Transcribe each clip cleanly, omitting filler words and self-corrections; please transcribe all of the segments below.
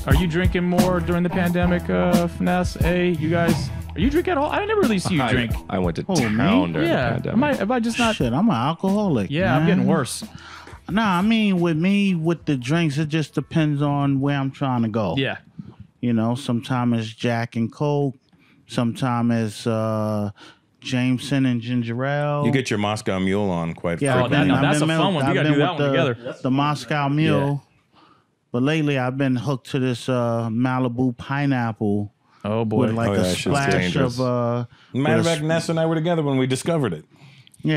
Are you drinking more during the pandemic, Finesse? Hey, you guys, are you drinking at all? I never really see you drink. I went to me? town during the Yeah, pandemic. am I just not? Shit, I'm an alcoholic. Yeah, man. I'm getting worse. Nah, I mean, with me, with the drinks, it just depends on where I'm trying to go. Yeah. You know, sometimes it's Jack and Coke. Sometimes it's Jameson and ginger ale. You get your Moscow Mule on quite Yeah, frequently. that's a fun one. We gotta do that one together. The Moscow Mule. But lately, I've been hooked to this Malibu pineapple Oh boy. with like Oh, a yeah, that shit's splash dangerous. of Matter of with a fact, Ness and I were together when we discovered it.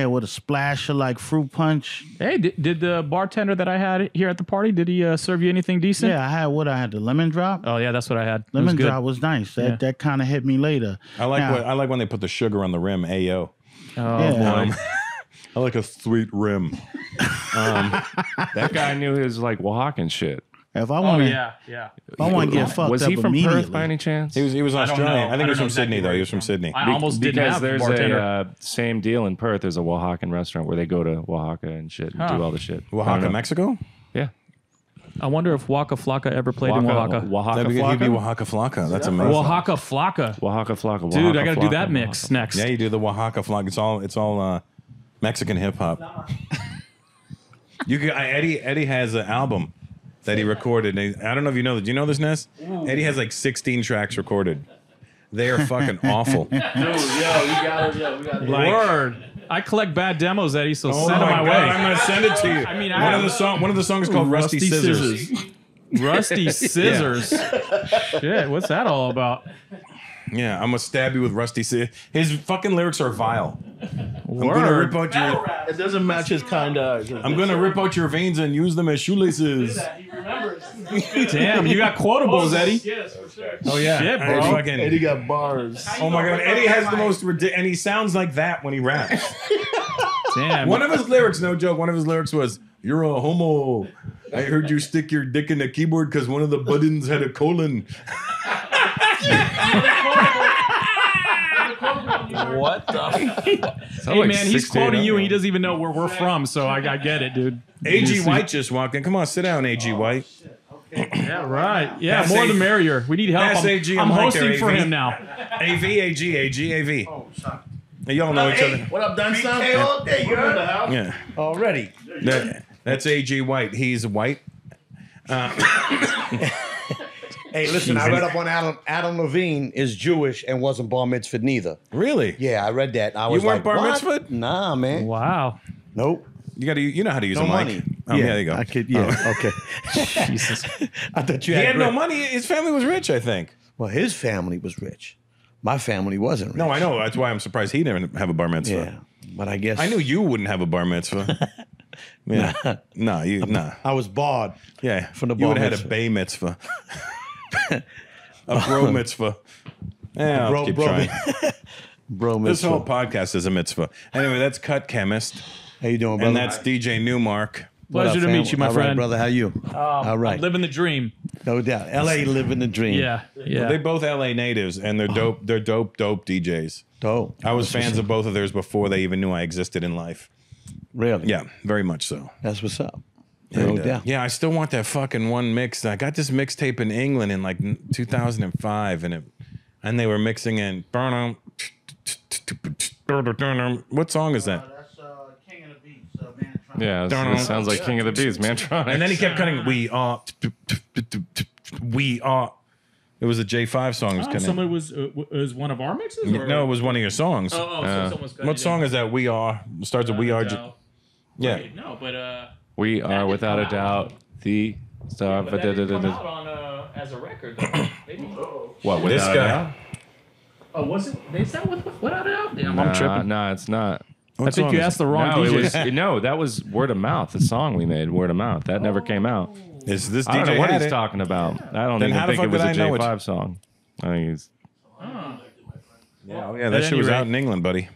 with a splash of like fruit punch. Hey, did the bartender that I had here at the party, did he serve you anything decent? Yeah, I had the lemon drop. Oh yeah, that's what I had. It was Lemon good. drop was nice. That kind of hit me later. I like Now, I like when they put the sugar on the rim. Ayo. Oh Yeah. boy. I like a sweet rim. That guy knew his like Oaxacan shit. If I Oh want to, yeah. if I want to get fucked Was up he from immediately, Perth by any chance? He was I don't Australian. know. I think he was don't know from Sydney exactly though. where He was from he's Sydney. I almost didn't because have there's bartender. a same deal in Perth. There's a Oaxacan restaurant where they go to Oaxaca and shit and do all the shit. I don't Oaxaca, know. Mexico? Yeah. I wonder if Waka Flocka ever played in Oaxaca. Oaxaca He'd be Flocka. Oaxaca Flocka. That's amazing. Oaxaca Flocka. Oaxaca Flocka. Dude, I Oaxaca got to do Flocka, that mix Oaxaca. next. Yeah, you do the Oaxaca Flocka. It's all Mexican hip hop. Eddie has an album that he recorded. I don't know if you know that. Do you know this, Ness? Eddie has like 16 tracks recorded. They are fucking awful. Dude, yo, we got Word. I collect bad demos, Eddie, so Oh send them my way. I'm gonna send it to you. I mean, one of the songs is called Rusty Scissors. Rusty Scissors. Shit, what's that all about? Yeah, I'm gonna stab you with Rusty Scissors. His fucking lyrics are vile. I'm gonna Word. rip out your. It doesn't match his kind of. I'm gonna rip out your veins and use them as shoelaces. He remembers. Damn, you got quotables, Eddie. Yes, for sure. Oh yeah, Shit, I bro. fucking- Eddie got bars. Oh my god, Eddie has the most and he sounds like that when he raps. Damn. One of his lyrics, no joke, one of his lyrics was, "You're a homo. I heard you stick your dick in the keyboard because one of the buttons had a colon." What the? Hey, man, he's quoting you and he doesn't even know where we're from, so I get it, dude. A.G. White just walked in. Come on, sit down, A.G. White. Yeah, right. Yeah, Pass more the A- merrier. We need help. Pass AG I'm a mic hosting there, for AV. him now. A.V., A.G., A.G., A.V. Hey, y'all know each other. What up, Dunstone? all day, We're in the house. Yeah. Already. That's A.G. White. He's white. Hey, listen, I read up on Adam Levine is Jewish and wasn't bar mitzvahed neither. Really? Yeah, I read that. I You was weren't like, bar what? mitzvahed? Nah, man. Wow. Nope. You know how to use No a mic. money. Oh, yeah, there you go. I could, yeah, okay. Jesus. I thought you He had had no rich. money. His family was rich, I think. Well, his family was rich. My family wasn't rich. No, I know. That's why I'm surprised he didn't have a bar mitzvah. Yeah, but I guess I knew you wouldn't have a bar mitzvah. Yeah. Nah. I was barred. Yeah. From the you would bar have had a mitzvah. bay mitzvah. A bro mitzvah. Yeah, I'll keep trying. Bro, This mitzvah. whole podcast is a mitzvah. Anyway, that's Cut Chemist. How you doing, brother? And that's DJ Newmark. What Pleasure up, to fam? meet you, my All right, friend. brother. How you? All right. Living the dream. No doubt. L.A. living the dream. Yeah. Yeah. They both LA natives and they're dope. They're dope DJs. Dope. I was fans of both of theirs before they even knew I existed in life. Really? Yeah, very much so. That's what's up. And, No doubt. yeah, I still want that fucking one mix. I got this mixtape in England in like 2005, and they were mixing in. What song is that? That's King of the Beats, man. Yeah, it sounds like King of the Beats, Mantronics. And then he kept cutting. We are. It was a J5 song. Oh, someone was one of our mixes? Or? No, it was one of your songs. So someone's cutting What song is that? We are. Starts with We Are. Yeah. Wait, no, but We are without a doubt the star. that didn't come out on as a record. Though. Maybe. What? This Without a guy. doubt? Oh, was it? Is that without a doubt? Damn, I'm tripping. No, it's not. I think you asked the wrong No, DJ. it was no. That was Word of Mouth. The song we made, Word of Mouth. That never came out. Is this I don't know DJ what had he's it? talking about. I don't Then even how the think it fuck was did a I know it? J5 song. I think he's. Yeah, that shit was out in England, buddy.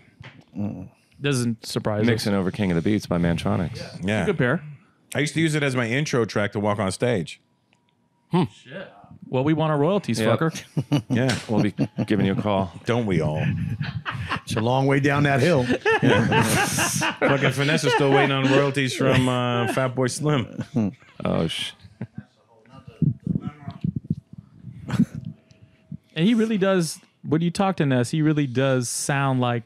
Doesn't surprise us. Mixing over King of the Beats by Mantronics. Yeah. Good pair. I used to use it as my intro track to walk on stage. Shit. Well, we want our royalties, Yep. fucker. Yeah. We'll be giving you a call. Don't we all? It's a long way down that hill. Fucking Finesse is still waiting on royalties from Fatboy Slim. Oh, And he really does. When you talk to Ness, he really does sound like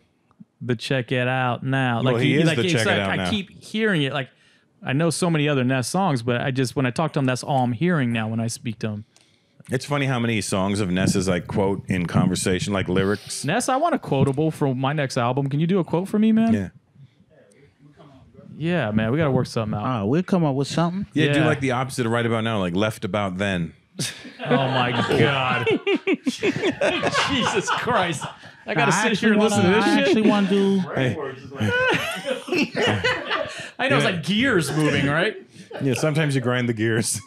the Check It Out Now. Well, he is like, the it's Check It like, Out I Now. keep hearing it. Like I know so many other Ness songs, but when I talk to him, that's all I'm hearing now when I speak to him. It's funny how many songs of Ness's I quote in conversation, like lyrics. Ness, I want a quotable for my next album. Can you do a quote for me, man? Yeah. Yeah, man, we got to work something out. We'll come up with something. Yeah, do Yeah. like the opposite of right about now, like left about then. Oh my God. Jesus Christ. I got to sit here and listen to this I shit. actually want to do. I know it's like gears moving, right? Yeah, sometimes you grind the gears.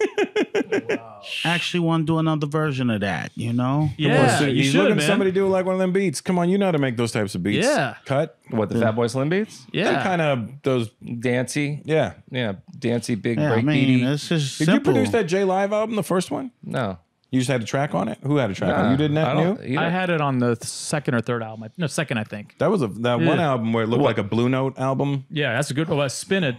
Actually want to do another version of that. You know. Yeah, you He's should, looking man. at somebody do like one of them beats. Come on, you know how to make those types of beats. Yeah. Cut. what, the Fatboy Slim beats? Yeah. Kind of those. Dancey. Yeah. Yeah, dancey, big Yeah, I break mean, beaty. it's just Did simple. you produce that J Live album, the first one? No. You just had a track on it? Who had a track on it? You didn't I that don't- new? you I know- had it on the second or third album. No, second, I think. That was that one album where it looked like a Blue Note album. Yeah, that's a good one. Spin It.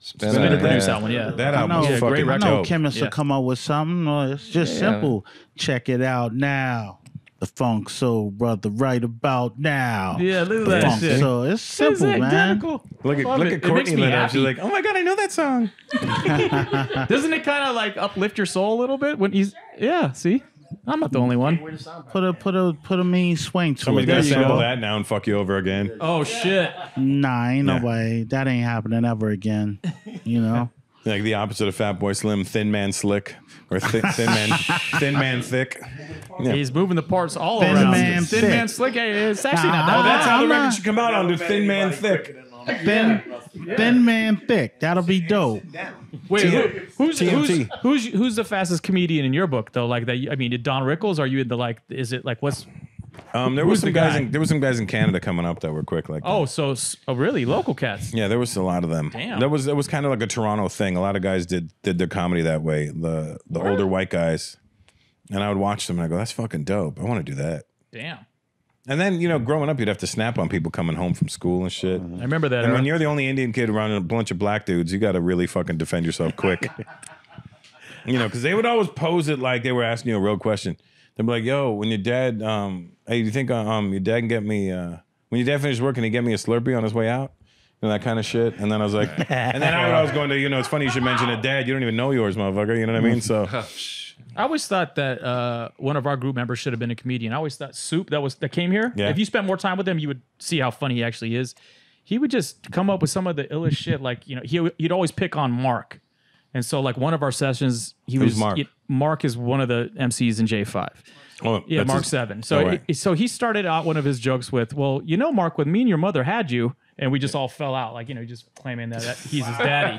Spin Spin It It, produced yeah. that one, yeah. That I album know, was Yeah, fucking great I record. know dope. chemists Yeah. will come up with something. No, it's just Yeah. simple. Check it out now. The Funk Soul Brother, right about now. Yeah, look at The that Funk shit. Soul. It's simple, It's man. identical. Look at Love look it. at It makes Courtney me lit up. happy. She's like, oh my god, I know that song. Doesn't it kind of like uplift your soul a little bit when he's? Yeah, see, I'm not the only one. Put a mean swing to Somebody's it. gotta That's sample all. that now and fuck you over again. Oh shit! Nah, ain't Yeah. no way. That ain't happening ever again. You know. Like the opposite of Fatboy Slim, thin man slick, or thin man thick. Yeah. He's moving the parts all Thin around. Man Thin Thick. Man Slick. Hey, it's actually not Nah, that That's bad. how the I'm record not- should come out under Thin Man Thick. Thin man thick. That'll be dope. Wait, TMT. who's the fastest comedian in your book though? Like that? I mean, did Don Rickles? Are you in the like? Is it like what's? There Who's was the some guys. guy? There was some guys in Canada coming up that were quick like. Oh, that. so really local cats. Yeah, there was a lot of them. Damn. That was kind of like a Toronto thing. A lot of guys did their comedy that way. The older white guys, and I would watch them and I go, "That's fucking dope. I want to do that." Damn. And then growing up, you'd have to snap on people coming home from school and shit. I remember that. And era. when you're the only Indian kid around a bunch of black dudes, you got to really fucking defend yourself quick. Because they would always pose it like they were asking you a real question. They'd be like, "Yo, when your dad, hey, do you think your dad can get me? When your dad finishes work, can he get me a Slurpee on his way out?" And that kind of shit. And then I was like, and then I was going to, it's funny you should mention it, Dad. You don't even know yours, motherfucker. You know what I mean? So I always thought that one of our group members should have been a comedian. I always thought Soup that came here. Yeah. If you spent more time with him, you would see how funny he actually is. He would just come up with some of the illest shit. Like he'd always pick on Mark, and so like one of our sessions, Who's Mark? Mark is one of the MCs in J5. oh, Yeah, that's Mark his- 7. So Oh, right. so he started out one of his jokes with, "Well, Mark, when me and your mother had you," and we just all fell out, like just claiming that he's his daddy.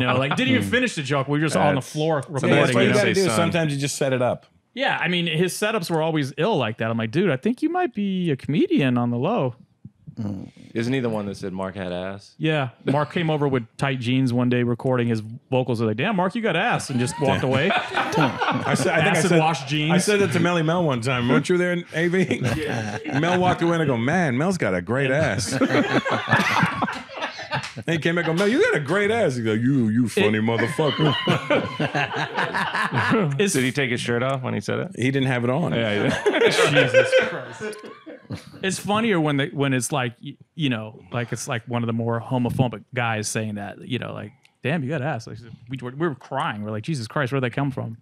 Like didn't even finish the joke. We were just all on the floor That's recording. what you you know? got to do. Son. Sometimes you just set it up. Yeah, I mean, his setups were always ill like that. I'm like, dude, I think you might be a comedian on the low. Isn't he the one that said Mark had ass? Yeah, Mark came over with tight jeans one day recording his vocals. They're like, damn, Mark, you got ass, and just walked away. I think Acid wash jeans. I said that to Melly Mel one time. Weren't you there, AV? Mel walked away and I go, "Man, Mel's got a great ass." And he came back and go, "Mel, you got a great ass." He go, "You funny motherfucker." It's, Did he take his shirt off when he said it? He didn't have it on. Jesus Christ. It's funnier when it's like like it's like one of the more homophobic guys saying that. Like, damn, you got ass. Like, we were crying. We're like, Jesus Christ, where'd that come from?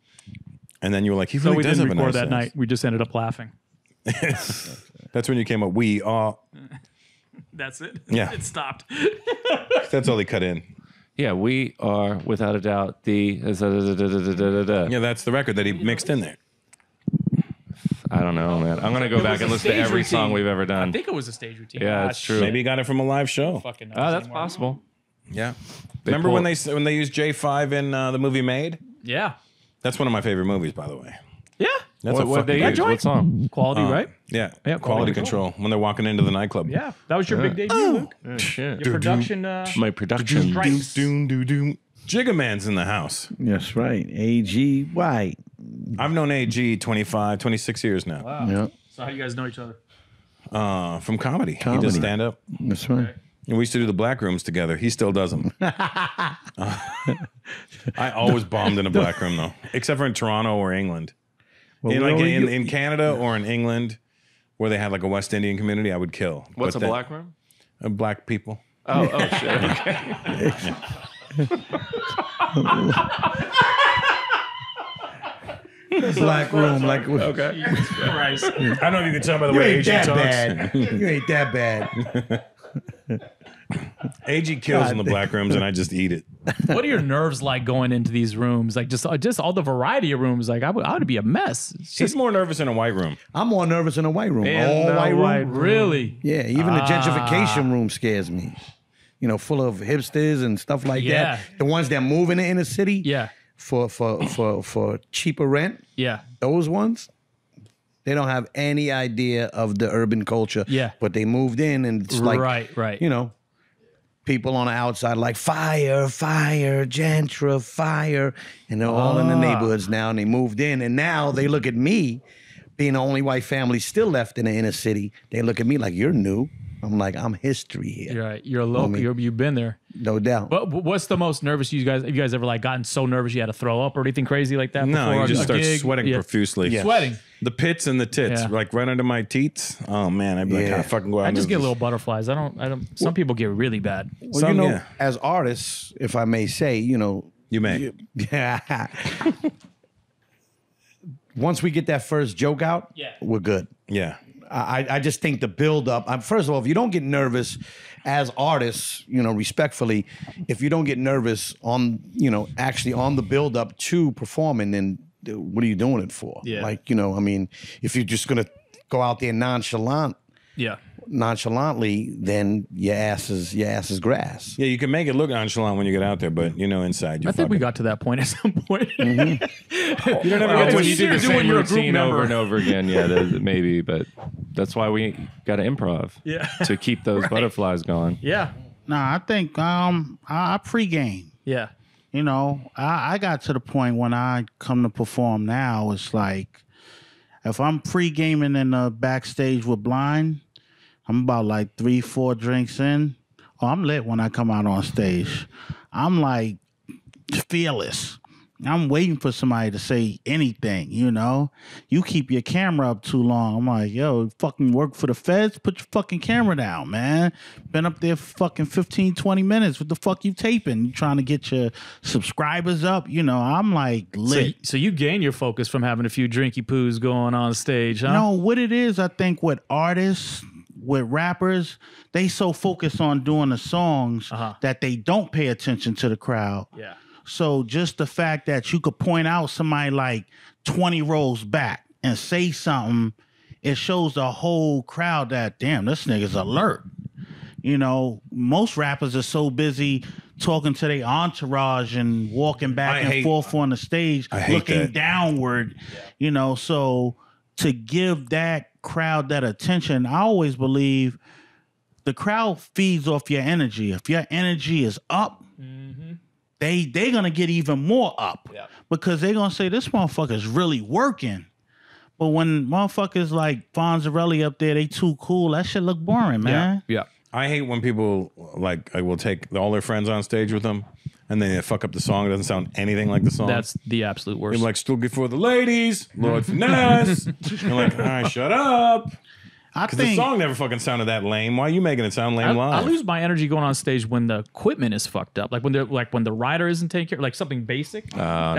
And then you were like, "He So really we does didn't have a record nice that ass." night. We just ended up laughing. That's when you came up. We are. That's it. Yeah. It stopped. That's all he cut in. Yeah, we are without a doubt the. Yeah, that's the record that he mixed in there. I don't know, man. I'm gonna go back and listen to every song we've ever I done. think it was a stage routine. Yeah, Ah, it's true. Maybe he got it from a live show. Fucking Oh, that's possible. Yeah. Remember pull- when they used J5 in the movie Made? Yeah. That's one of my favorite movies, by the way. Yeah. That's What, a what they fucking use? good- What song? Quality, right? Yeah, Yeah, quality control. When they're walking into the nightclub. Yeah. That was your big debut, Luke. Oh, shit. Your production. My production. Stripes. Doom, doom, doom. Jigga Man's in the house. That's right. AG White. I've known AG 25, 26 years now. Yeah. So how do you guys know each other? From comedy. He does stand up. That's right. And we used to do the black rooms together. He still does them. I always bombed in a black room though, except for in Toronto or England. In Canada or in England, where they had like a West Indian community, I would kill. What's But a black room? Black people. Oh shit. Okay. Black room, like Okay. Christ. I don't know if you can tell by the you way ain't AG that talks. bad. You ain't that bad. AG kills in the black rooms, and I just eat it. What are your nerves like going into these rooms? Like just all the variety of rooms. Like I would be a mess. It's He's just more nervous in a white room. I'm more nervous in a white room. And, All white room. right, really. Yeah, even the gentrification room scares me. You know, full of hipsters and stuff like Yeah. that. The ones that move in the inner city. Yeah. For cheaper rent. Yeah. Those ones, they don't have any idea of the urban culture. Yeah. But they moved in and it's like, Right. you know, people on the outside like fire, gentrify, and they're all in the neighborhoods now, and they moved in, and now they look at me, being the only white family still left in the inner city. They look at me like, you're new. I'm like, I'm history here. You're right. You're a local. You've been there. No doubt. But what's the most nervous you guys? Have you guys ever like gotten so nervous you had to throw up or anything crazy like that? No, before you just a start gig? sweating Yeah. profusely. Yeah. Sweating. The pits and the tits, Yeah. like right under my teats. Oh man, I'd be like, Yeah. I fucking go out. I and just do get this. little butterflies. I don't. Some people get really bad. Well, Some, you know, yeah. as artists, if I may say, you know, You may. yeah. Once we get that first joke out, Yeah. we're good. Yeah. I just think the build up. First of all, if you don't get nervous as artists, you know, respectfully, if you don't get nervous on, you know, actually on the build up to performing, then what are you doing it for? Yeah. Like, you know, I mean, if you're just gonna go out there nonchalantly, then your ass is grass. Yeah, you can make it look nonchalant when you get out there, but you know inside you. I think we got to that point at some point. You don't ever Well, get when to you do the do when same you're a group routine over member. and over again, yeah, maybe, but that's why we got to improv. Yeah. To keep those butterflies going. Yeah. Nah, I think I pregame. Yeah. You know, I got to the point when I come to perform now, it's like if I'm pre-gaming in the backstage with Blind, I'm about like 3-4 drinks in. Oh, I'm lit when I come out on stage. I'm like fearless. I'm waiting for somebody to say anything, you know? You keep your camera up too long. I'm like, yo, fucking work for the feds? Put your fucking camera down, man. Been up there for fucking 15, 20 minutes. What the fuck you taping? You trying to get your subscribers up? You know, I'm like lit. So you gain your focus from having a few drinky poos going on stage, huh? No, what it is, I think with artists, with rappers, they so focused on doing the songs that they don't pay attention to the crowd. Yeah. So just the fact that you could point out somebody like 20 rows back and say something, it shows the whole crowd that, damn, this nigga's alert. You know, most rappers are so busy talking to their entourage and walking back and forth on the stage, looking downward, you know. So to give that crowd that attention, I always believe the crowd feeds off your energy. If your energy is up, they gonna get even more up because they gonna say this motherfucker's really working. But when motherfuckers like Fonzarelli up there, they too cool. That shit look boring, man. Yeah. I hate when people like I will take all their friends on stage with them, and then they fuck up the song. It doesn't sound anything like the song. That's the absolute worst. They're like, still good for the ladies, Lord Finesse. You're like, all right, shut up. I Because the think song never fucking sounded that lame. Why are you making it sound lame I live? lose my energy going on stage when the equipment is fucked up. Like when the rider isn't taking care, like something basic. That's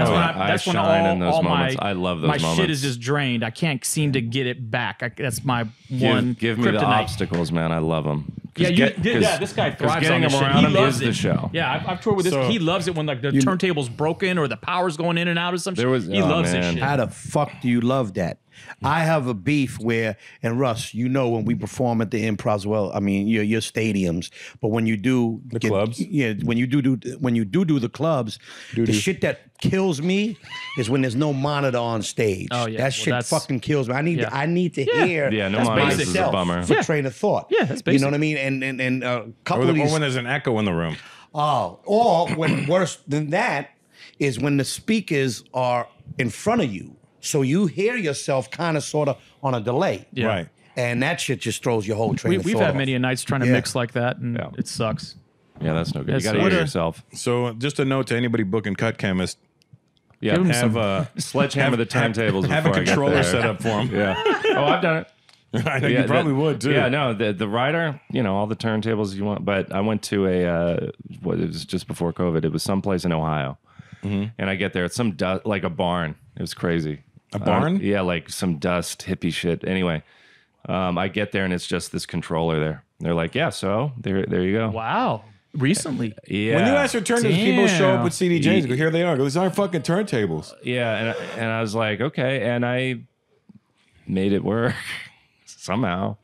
no, when I that's when shine all, in those all moments. my I love those my shit moments. is just drained. I can't seem to get it back. That's my one. Give me the kryptonite. obstacles, man. I love them. Yeah, this guy thrives getting on this him shit. around He him loves is it. the show. Yeah, I've toured with this. So- He loves it when like the turntable's broken or the power's going in and out or some shit. He oh, loves man. this shit. How the fuck do you love that? I have a beef where, and Russ, you know, when we perform at the Improv, well, I mean, your stadiums, but when you do The clubs? yeah, when you do the clubs, the shit that kills me is when there's no monitor on stage. Oh, yeah. That Well, shit that's- fucking kills me. I need to Yeah. hear Yeah, no That's monitors basic. is a bummer. for train of thought. Yeah, that's You basic. know what I mean? And a couple or of these when there's an echo in the room. or when worse than that is when the speakers are in front of you. So you hear yourself kind of sort of on a delay. Yeah. Right. and that shit just throws your whole train of We've thought had off. many nights trying to Yeah. mix like that, and Yeah. it sucks. Yeah, that's no good. That's You got to what hear a- yourself. So just a note to anybody booking Cut Chemist, Yeah, Give him have sledgehammer the turntables. have a before I get controller there. set up for them. Yeah. Oh, I've done it. I know Yeah, you probably that- would too. Yeah, no, the rider, all the turntables you want. But I went to it was just before COVID. It was someplace in Ohio, and I get there. It's some like a barn. It was crazy. A barn? Yeah, like some dust hippie shit. Anyway, I get there and it's just this controller there. They're like, yeah, so there you go. Wow. Recently. Yeah. When you ask for turntables, people show up Damn. with CDJs. Go, here they are. Go, these aren't fucking turntables. Yeah, and I was like, okay, and I made it work somehow.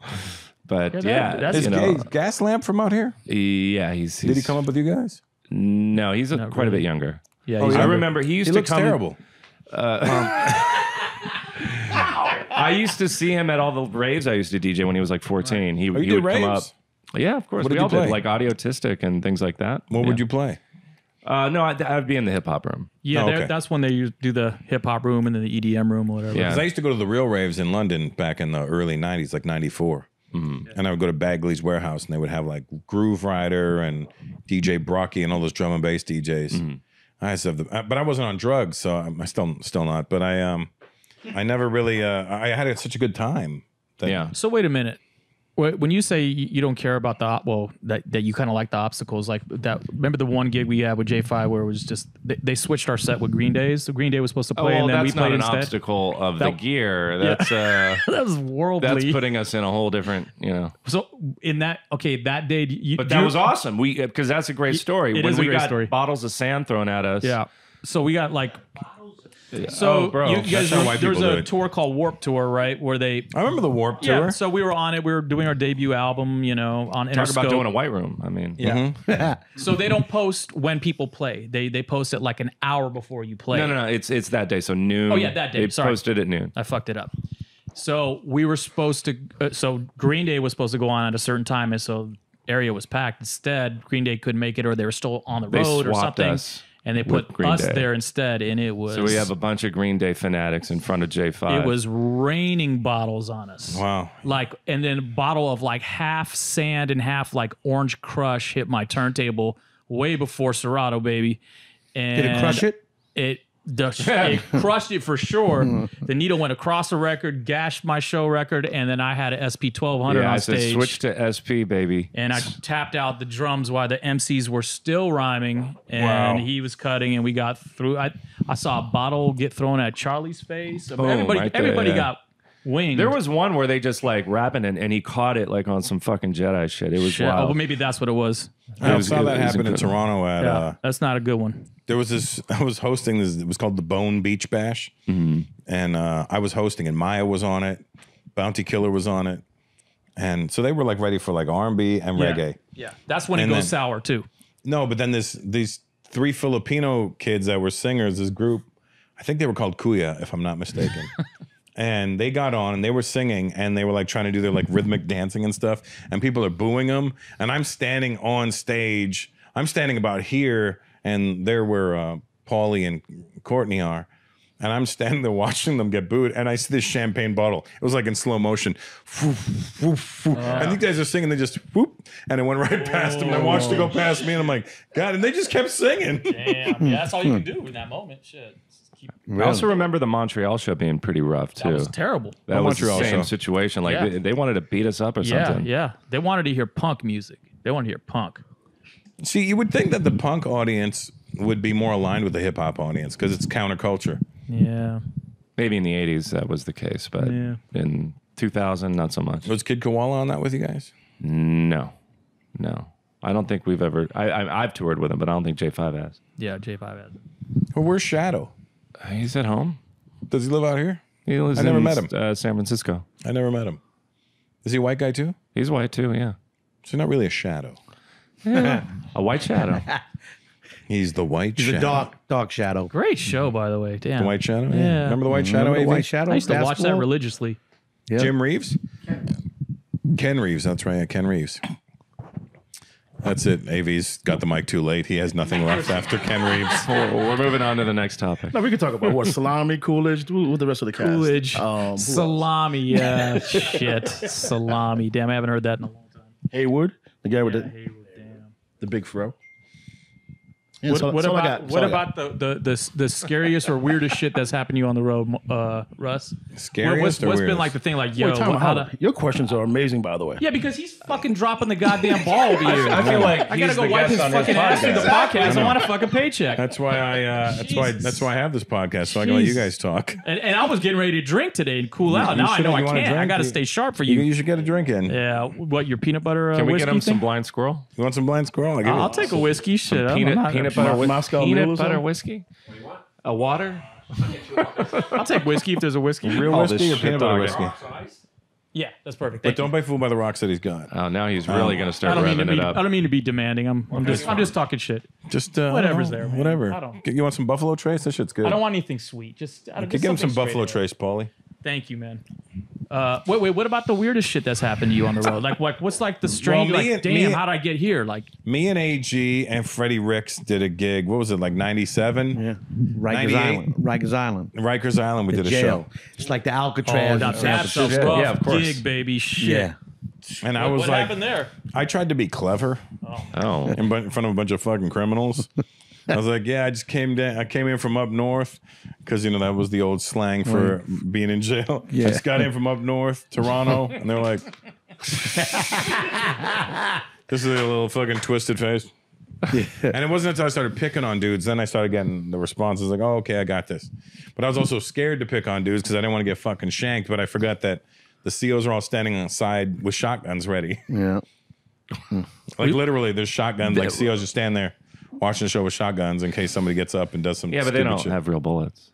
But that's- Is Gas Lamp from out here? yeah, he's Did he come up with you guys? No, he's quite a really. bit younger. Yeah. Oh, he's yeah. I younger. remember he used He to looks come. terrible. I used to see him at all the raves I used to DJ when he was like 14. He, Oh, you he did would come up. raves? Yeah, of course. What We did all you play? did, like Audiotistic and things like that. What Yeah. would you play? No, I'd be in the hip hop room. Yeah, Oh, okay. that's when they do the hip hop room and then the EDM room or whatever. Yeah. Because I used to go to the real raves in London back in the early 90s, like 94. And I would go to Bagley's Warehouse and they would have like Groove Rider and DJ Brocky and all those drum and bass DJs. I used to have but I wasn't on drugs, so I'm still not. But I never really, I had such a good time. That, Yeah. So wait a minute. When you say you don't care about that you kind of like the obstacles, like that. Remember the one gig we had with J5 where it was just they switched our set with Green Days. So Green Day was supposed to Oh, play, well, and then we that's not played an instead. obstacle of the That- gear. That's that was worldly. that's putting us in a whole different, So in that that day, But that was awesome. Because that's a great story. It when is a we great got story. bottles of sand thrown at us. Yeah. So we got like. Oh, So bro. you guys, That's how white there was people do a it. tour called Warp Tour, right? Where they I remember the Warp Tour. yeah. So we were on it. We were doing our debut album, on Talk Interscope. about doing a white room. I mean, Yeah. So they don't post when people play. They post it like an hour before you play. No. It's that day. So noon. Oh, yeah, that day. They Sorry. posted at noon. I fucked it up. So we were supposed to. So Green Day was supposed to go on at a certain time, and so area was packed. Instead, Green Day couldn't make it, or they were still on the They road or swapped something, us and they with put Green us Day. there instead. And it was So we have a bunch of Green Day fanatics in front of J5. It was raining bottles on us. Wow. Like, and then a bottle of like half sand and half like Orange Crush hit my turntable way before Serato, baby. And Did it crush it? It crushed it for sure. The needle went across the record, gashed my show record, and then I had an SP 1200 Yeah, on I said stage. switch to SP, baby. And I tapped out the drums while the MCs were still rhyming, and Wow. he was cutting, and we got through. I saw a bottle get thrown at Charlie's face. Boom, everybody right there, everybody yeah. got winged. There was one where they just like rapping and he caught it like on some fucking Jedi shit. It was Shit. Oh, wild. well, maybe that's what it was. I was- saw it that was happen in incredible. Toronto at Yeah, that's not a good one. there was this I was hosting this, it was called the Bone Beach Bash. And I was hosting and Maya was on it, Bounty Killer was on it. And so they were like ready for like R&B and reggae. Yeah, that's when it And goes then- sour too. No, but then these three Filipino kids that were singers, this group, I think they were called Kuya, if I'm not mistaken. And they got on and they were singing and they were like trying to do their like rhythmic dancing and stuff. And people are booing them. And I'm standing on stage. I'm standing about here, and there where Paulie and Courtney are. And I'm standing there watching them get booed, and I see this champagne bottle. It was like in slow motion. Woof, woof, woof. And these guys are singing, they just whoop, and it went right past them. And I watched it go past me, and I'm like, God, and they just kept singing. Damn, yeah, that's all you can do in that moment. Shit, I also remember the Montreal show being pretty rough too. that was terrible. That was Montreal the same show. situation. Like Yeah. they wanted to beat us up or Yeah, something. yeah. They wanted to hear punk music. They wanted to hear punk. See, you would think that the punk audience would be more aligned with the hip hop audience because it's counterculture. Yeah. Maybe in the 80s that was the case, but Yeah. in 2000, not so much. Was Kid Koala on that with you guys? No. I don't think we've ever. I've toured with him, but I don't think J5 has. Yeah, J5 had. Well, where's Shadow? He's at home. Does he live out here? He lives I never in met him. San Francisco. I never met him. Is he a white guy too? He's white too, yeah. So not really a shadow. A white shadow. He's the white He's shadow. a dark shadow. Great show, by the way. Damn. The white shadow? Yeah. Remember the white shadow? Remember the AV? White Shadow? I used to watch that basketball? religiously. Yeah. Jim Reeves? Ken Reeves, that's right. Yeah, Ken Reeves. That's it. AV's got the mic too late. He has nothing left after Ken Reeves. We're moving on to the next topic. No, we can talk about what salami, Coolidge, what the rest of the cast. Coolidge, who else? salami, yeah, shit, salami. Damn, I haven't heard that in a long time. Hayward, the guy with Hayward, damn. the big fro. Yeah, What, that's all- what that's all I about got. what That's all I got. about the scariest or weirdest shit that's happened to you on the road, Russ? Scariest What's or been weirdest? like the thing like yo? Wait, time how out. to- Your questions are amazing, by the way. yeah, because he's fucking dropping the goddamn ball over here. I feel like I gotta he's go the wipe his guest on his fucking ass through the podcast. podcast. I want a fucking paycheck. That's why that's why I have this podcast, so I can let you guys talk. And I was getting ready to drink today and cool out. you Now I should- know I you wanna can't. I drink? got to You- stay sharp for You, you. should get a drink in. Yeah, what your peanut butter? Can we whiskey get him some thing? blind squirrel? You want some blind squirrel? I'll give you I'll take a whiskey. Shit, I'm not- Peanut butter, Moscow peanut Mule or butter something? whiskey. A water. I'll take whiskey if there's a whiskey. real All this whiskey or shit peanut butter talking. whiskey. Yeah, that's perfect. But Thank don't you. be fooled by the rocks that he's got. Oh, now he's really going to I start don't mean to revving be. it up. I don't mean to be demanding. I'm just talking shit. Just Whatever's I don't know, there, man. Whatever. I don't- You want some Buffalo Trace? That shit's good. I don't want anything sweet. Just Give him some Buffalo Trace, Paulie. Thank you, man. Wait. What about the weirdest shit that's happened to you on the road? Like, what's like the strange? Well, like, damn, how'd I get here? Like, Me and AG and Freddie Ricks did a gig. What was it, like 97? Yeah. Rikers 98. Island. Rikers Island. Rikers Island, we The did a jail. show. It's like the oh, Alcatraz. now in San that's a Francisco. rough Yeah, of course. gig, baby. Shit. Yeah. And I was what like, happened there? I tried to be clever Oh, in front of a bunch of fucking criminals. I was like, yeah, I just came down. I came in from up north because, you know, that was the old slang for being in jail. I just got in from up north, Toronto, and they're like, this is a little fucking twisted face. And it wasn't until I started picking on dudes, then I started getting the responses like, oh, okay, I got this. But I was also scared to pick on dudes because I didn't want to get fucking shanked, but I forgot that the COs are all standing on the side with shotguns ready. Yeah. Like literally, there's shotguns. Like COs just stand there watching the show with shotguns in case somebody gets up and does some yeah, but they stupid don't shit. have real bullets.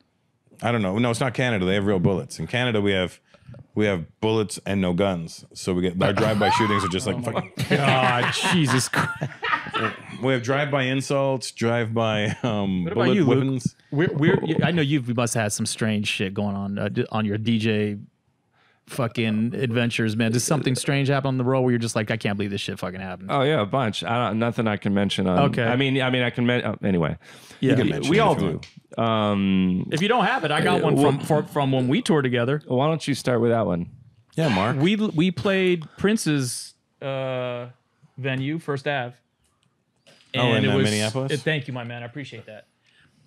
I don't know. No, it's not Canada. They have real bullets. In Canada, we have bullets and no guns. So we get our drive-by shootings are just like fucking. God, Jesus Christ. We have drive-by insults, drive-by What about bullet you, Luke? weapons. I know you must have had some strange shit going on your DJ fucking adventures, man. Does something strange happen on the road where you're just like, I can't believe this shit fucking happened? Oh yeah, a bunch. Nothing I can mention. On, Okay. I mean, I can. Anyway, Yeah. can mention we it all if you do. want. If you don't have it, I got one from when we toured together. Why don't you start with that one? Yeah, Mark. We played Prince's venue, First Ave. in Minneapolis? Thank you, my man. I appreciate that.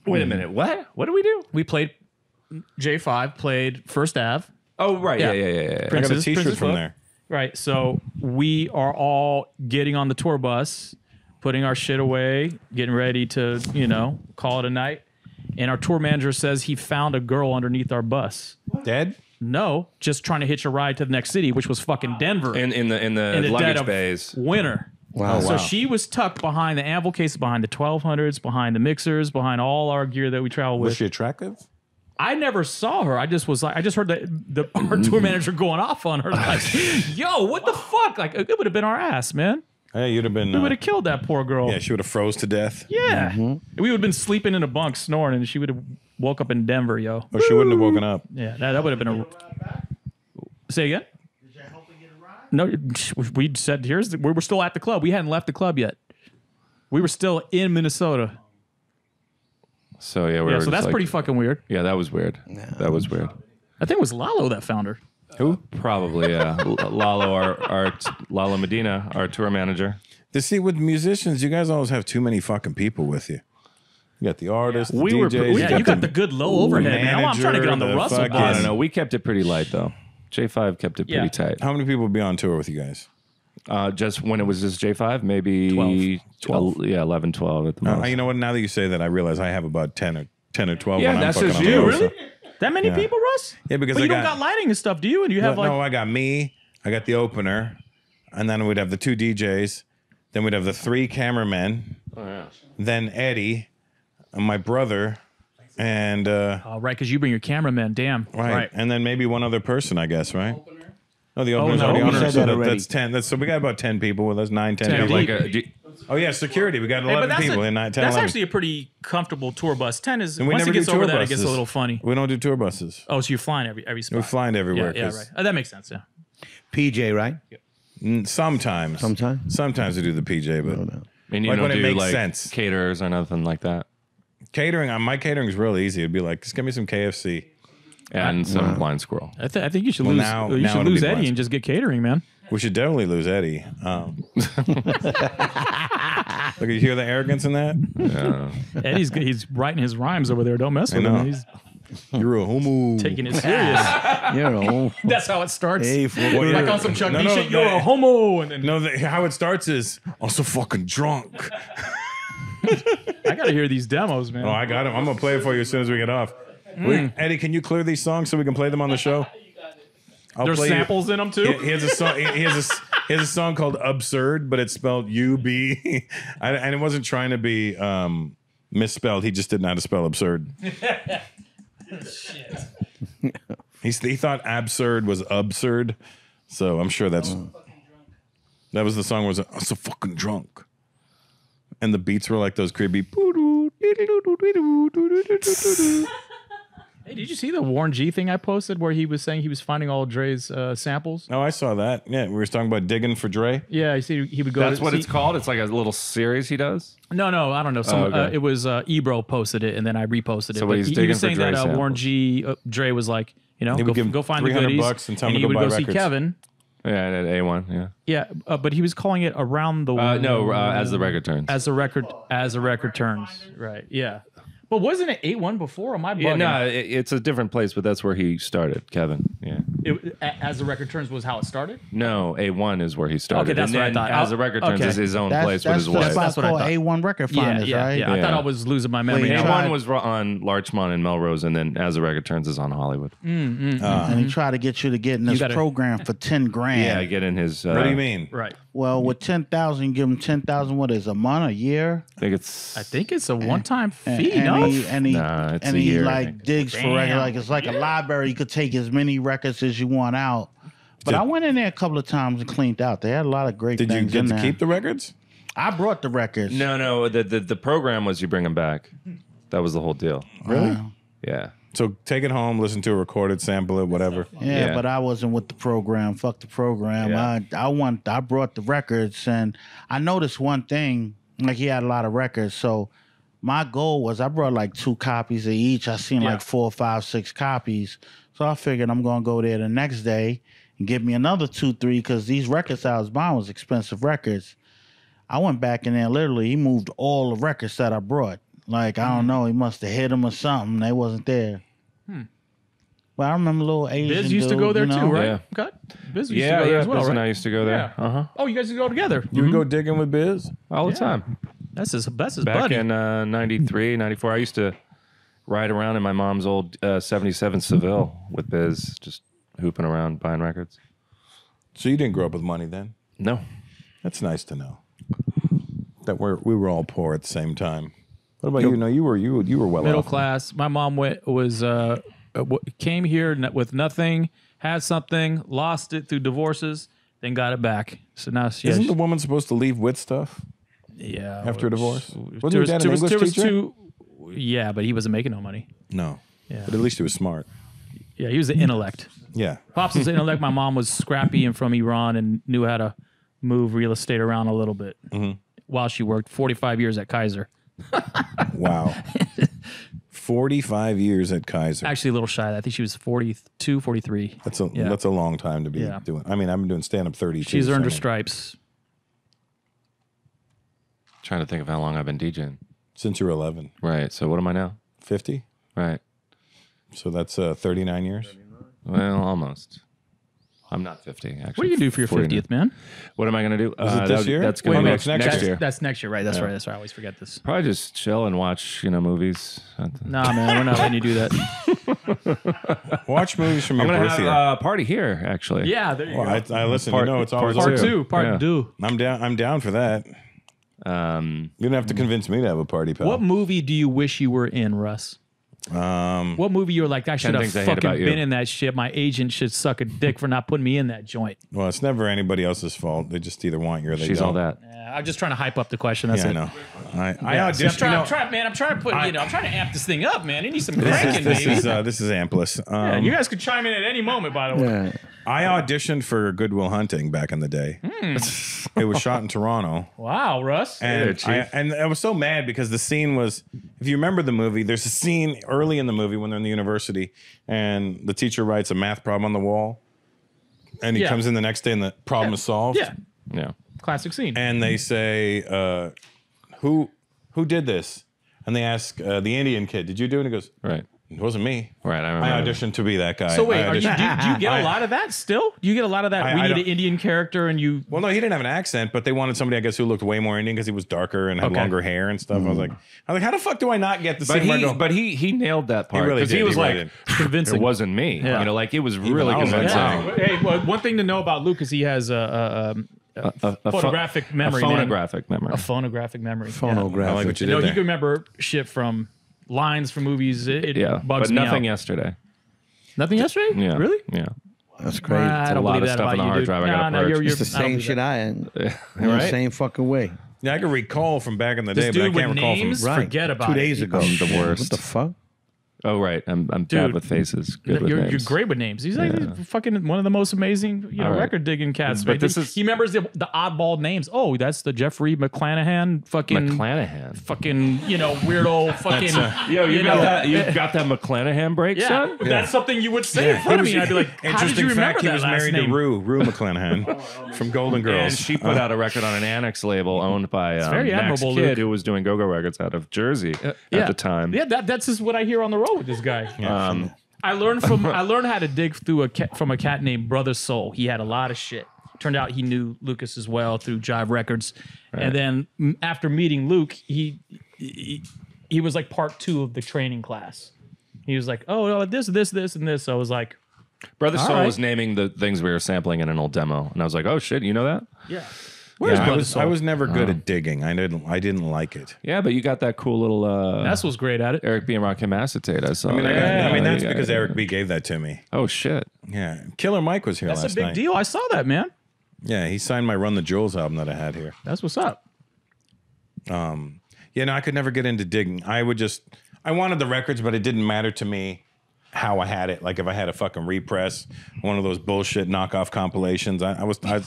Wait a minute. What? What do we do? We played J5 played First Ave. Oh right. Yeah. Yeah. I got a Prince's T-shirt from Club. there. Right. So we are all getting on the tour bus, putting our shit away, getting ready to, call it a night. And our tour manager says he found a girl underneath our bus. Dead? No, just trying to hitch a ride to the next city, which was fucking Denver. In the in the dead luggage of bays. winter. Wow. So she was tucked behind the anvil cases, behind the 1200s, behind the mixers, behind all our gear that we travel with. Was she attractive? I never saw her. I just was like, I just heard our tour manager going off on her. Like, yo, what the fuck? Like, it would have been our ass, man. Yeah, you'd have been. We would have killed that poor girl. Yeah, she would have froze to death. Yeah. We would have been sleeping in a bunk snoring, and she would have woke up in Denver, yo. Or she wouldn't have woken up. Yeah, that would have been a. Say again? No, we said we were still at the club. We hadn't left the club yet. We were still in Minnesota. So yeah, we Yeah, were so just that's like- pretty fucking weird. Yeah, that was weird. That was weird. I think it was Lalo that found her. Who? Probably, yeah. Lalo Medina, our tour manager. See, with musicians, you guys always have too many fucking people with you. You got the artists, the We DJs. were, yeah, you got the good low overhead, man. I'm trying to get on the manager, the Russell fucking- bus. I don't know. We kept it pretty light though. J5 kept it pretty Yeah. tight. How many people would be on tour with you guys? Just when it was just J5, maybe 12. 11, 12 at the most. You know what? Now that you say that, I realize I have about 10 or 12 Yeah, when I'm that's fucking just on the you. road, Really? so- That many Yeah. people, Russ? Yeah, because But I you don't got- got lighting and stuff, do you? And you have No, I got me. I got the opener, and then we'd have the 2 DJs. Then we'd have the 3 cameramen. Then Eddie, and my brother, and Oh, right, because you bring your cameraman. Damn. right, and then maybe one other person, I guess, right? No, the opener's no, already we on. said So that already. that's 10. So we got about 10 people with us. 9, 10 10 people. deep. Oh yeah, security. We got Hey, 11 but people in 10, 11. that's actually a pretty comfortable tour bus. 10 is, And we once it never do gets over tour that, it buses. gets a little funny. We don't do tour buses. Oh, so you're flying every spot. We're flying everywhere. Yeah, 'cause- right. That makes sense, yeah. PJ, right? Sometimes. Sometimes I do the PJ, but And you like don't when it do makes like sense. caterers or nothing like that. Catering, my catering is real easy. It'd be like, just give me some KFC. And some blind squirrel. I think you should Well, lose. now You should it'll lose be Eddie blind. and just get catering, man. We should definitely lose Eddie. Look, you hear the arrogance in that? Eddie's he's writing his rhymes over there. Don't mess with know. him. He's You're a homo. taking it serious. That's how it starts. Hey, What, Like you're- on some Chuck no, D no, shit. You're no. a homo, and then No, how it starts is, I'm so fucking drunk. I gotta hear these demos, man. Oh, I got him. I'm going to play it for you as soon as we get off. Eddie, can you clear these songs so we can play them on the show? I'll There's play you- samples in them too. He has a song. He has a song called "Absurd," but it's spelled U-B, and it wasn't trying to be misspelled. He just didn't know how to spell absurd. He thought absurd was absurd, so I'm sure that was the song. Was I'm so fucking drunk, and the beats were like those creepy. Hey, did you see the Warren G thing I posted where he was saying he was finding all Dre's samples? Oh, I saw that. Yeah, we were talking about digging for Dre. Yeah, you see, he would go. That's to what see, it's called. It's like a little series he does. No, I don't know. Some, okay. it was Ebro posted it, and then I reposted it. So But he's he digging was for saying Dre that Warren samples. G, Dre was like, He would give him go find the $300 goodies, and tell him he to go would buy go see records. Kevin. Yeah, at A1. Yeah. Yeah, but he was calling it around the No, as the record turns. as the record turns. Right. Yeah. But wasn't it 8-1 before? Am I bugging? Yeah, no, it's a different place, but that's where he started, Kevin. Yeah. As the record turns was how it started. No, A1 is where he started. Okay, that's and what I then thought. As the record turns Okay. is his own That's place with his the wife. spot That's what I called thought. A1 Record Finders, yeah, right? yeah. I Yeah. thought I was losing my memory. Wait, now. try- A1 was on Larchmont and Melrose, and then As the Record Turns is on Hollywood. And he tried to get you to get in this gotta- program for 10 grand. Yeah, get in his. What do you mean? Right. Well, with 10,000, give him 10,000. What is a month, a year? I think it's. I think it's a one-time fee. and No. he Nah, it's and a he year, I like think. digs for record. Like it's like a library. You could take as many records as you want out. But I went in there a couple of times and cleaned out. They had a lot of great Did you things get in to there. keep the records? I brought the records. No. The program was you bring them back. That was the whole deal. Really? Yeah. So take it home, listen to a recorded, sample it, whatever. Yeah, Yeah. but I wasn't with the program. Fuck the program. Yeah. I brought the records, and I noticed one thing. Like he had a lot of records, so my goal was I brought like 2 copies of each. I seen like 4, 5, 6 copies, so I figured I'm gonna go there the next day and get me another 2, 3 because these records I was buying was expensive records. I went back in there. Literally, he moved all the records that I brought. Like I don't know, he must have hit them or something. They wasn't there. But I remember little Asian Biz used to dude, go there you know? too, right? Yeah. Okay. Biz used to Yeah, go there yeah. as well, Biz and I right? used to go there. Yeah. Oh, you guys used to go together. You would go digging with Biz? All the time. That's his Back buddy. in 93, 94, I used to ride around in my mom's old 77 Seville with Biz, just hooping around buying records. So you didn't grow up with money then? No. That's nice to know. That we were all poor at the same time. What about you? No, you were well Middle off. class. My mom came here with nothing, had something, lost it through divorces, then got it back. So now she Isn't the woman supposed to leave with stuff yeah after a divorce? Wasn't there your dad an was- English there was teacher? two- yeah, but he wasn't making no money. No. Yeah. But at least he was smart. Yeah, he was the intellect. Yeah. Pops was the intellect. My mom was scrappy and from Iran and knew how to move real estate around a little bit while she worked 45 years at Kaiser. Wow. 45 years at Kaiser. Actually, a little shy. I think she was 42, 43. That's a Yeah. that's a long time to be Yeah. doing. I mean, I've been doing stand up 32. She's earned her so stripes. Trying to think of how long I've been DJing. since you were 11. Right. So what am I now? 50. Right. So that's 39 years. Well, almost. I'm not 50, actually. What do you do for your 49. 50th, man? What am I going to do? Is it this year? That's going Wait, to no, be it's next, next year. That's next year, right? That's right. That's right. I always forget this. Probably just chill and watch, movies. Nah, man, we're not letting you do that. Watch movies from I'm your going birth to year. have a party here, actually. Yeah, there you Well, go. I listen. Part- it's always part Part two. two. Part Yeah. two. I'm down. I'm down for that. You don't have to convince me to have a party, pal. What movie do you wish you were in, Russ? What movie you're like, I should have Things I Hate fucking About You. been in that shit. My agent should suck a dick for not putting me in that joint. Well, it's never anybody else's fault. They just either want you or they She's don't. all that. I'm just trying to hype up the question. That's Yeah, I it. know. I Yeah, see, I'm auditioned. trying, I'm trying to put, I'm trying to amp this thing up, man. You need some This cranking, is baby. this is Ampless. Yeah, you guys could chime in at any moment, by the way. Yeah. I auditioned for Good Will Hunting back in the day. It was shot in Toronto. Wow, Russ. And I was so mad because the scene was, if you remember the movie, there's a scene early in the movie when they're in the university and the teacher writes a math problem on the wall and he Yeah. comes in the next day and the problem is solved. Yeah. Yeah. Classic scene. And they say, who did this? And they ask the Indian kid, did you do it? And he goes, Right. it wasn't me. Right. I I remember. auditioned to be that guy. So wait, I do you get a lot of that still? Do you get a lot of that? I We need don't- an Indian character, and you. Well, no, he didn't have an accent, but they wanted somebody, I guess, who looked way more Indian because he was darker and had Okay. longer hair and stuff. I was like, how the fuck do I not get the But scene? where I he, go, but he nailed that part really because did, he was he really like, did. Convincing. it wasn't me. Yeah. You know, like it was really I was like, convincing. wow. Hey, well, one thing to know about Luke is he has a photographic memory. A man. phonographic memory. A phonographic memory. Phonographic. I like what you You know, did he can there. remember shit from lines from movies. It Yeah. bugs But me nothing out. yesterday. Nothing yesterday? Yeah. Really? Yeah. That's crazy. I a don't lot believe of that stuff about on the you, hard dude. drive I gotta No, purge. you're It's the I don't same believe shit that. I in the Right? same fucking way. Yeah, I can recall from back in the day, This but I dude with can't recall from. names, Right. forget about 2 it. days ago. I'm the worst. What the fuck? Oh, right. I'm bad Dude, with faces. Good with You're names. great with names. He's like fucking one of the most amazing, All right. record digging cats. But right? this is- he remembers the oddball names. Oh, that's the Jeffrey McClanahan fucking McClanahan. fucking weirdo fucking. Yo, you got know, that? You got that McClanahan break, Yeah, son? that's something you would say in front of me. And I'd be like, how did Interesting you remember fact, he that was last married name? to Rue McClanahan from Golden Girls. And she put out a record on an Annex label owned by very Max admirable, Kidd, Luke. who was doing Go-Go Records out of Jersey at the time. Yeah, that's just what I hear on the road with this guy. I learned how to dig through from a cat named Brother Soul. He had a lot of shit. Turned out he knew Lucas as well through Jive Records. And then after meeting Luke, he was like part 2 of the training class. He was like, oh, this, and this. So I was like, Brother Soul right. was naming the things we were sampling in an old demo. And I was like, oh, shit, you know that? yeah. Yeah, Brother Soul? I was never good at digging. I didn't like it. Yeah, but you got that cool little That's what's great at it. Eric B. and Rakim acetate. I saw. I mean, that. that's Yeah, because yeah. Eric B gave that to me. Oh, shit. Yeah, Killer Mike was here That's last a big night. deal. I saw that, man. Yeah, he signed my Run the Jewels album that I had here. That's what's up. Yeah, no, I could never get into digging. I wanted the records, but it didn't matter to me how I had it. Like if I had a fucking repress, one of those bullshit knockoff compilations, as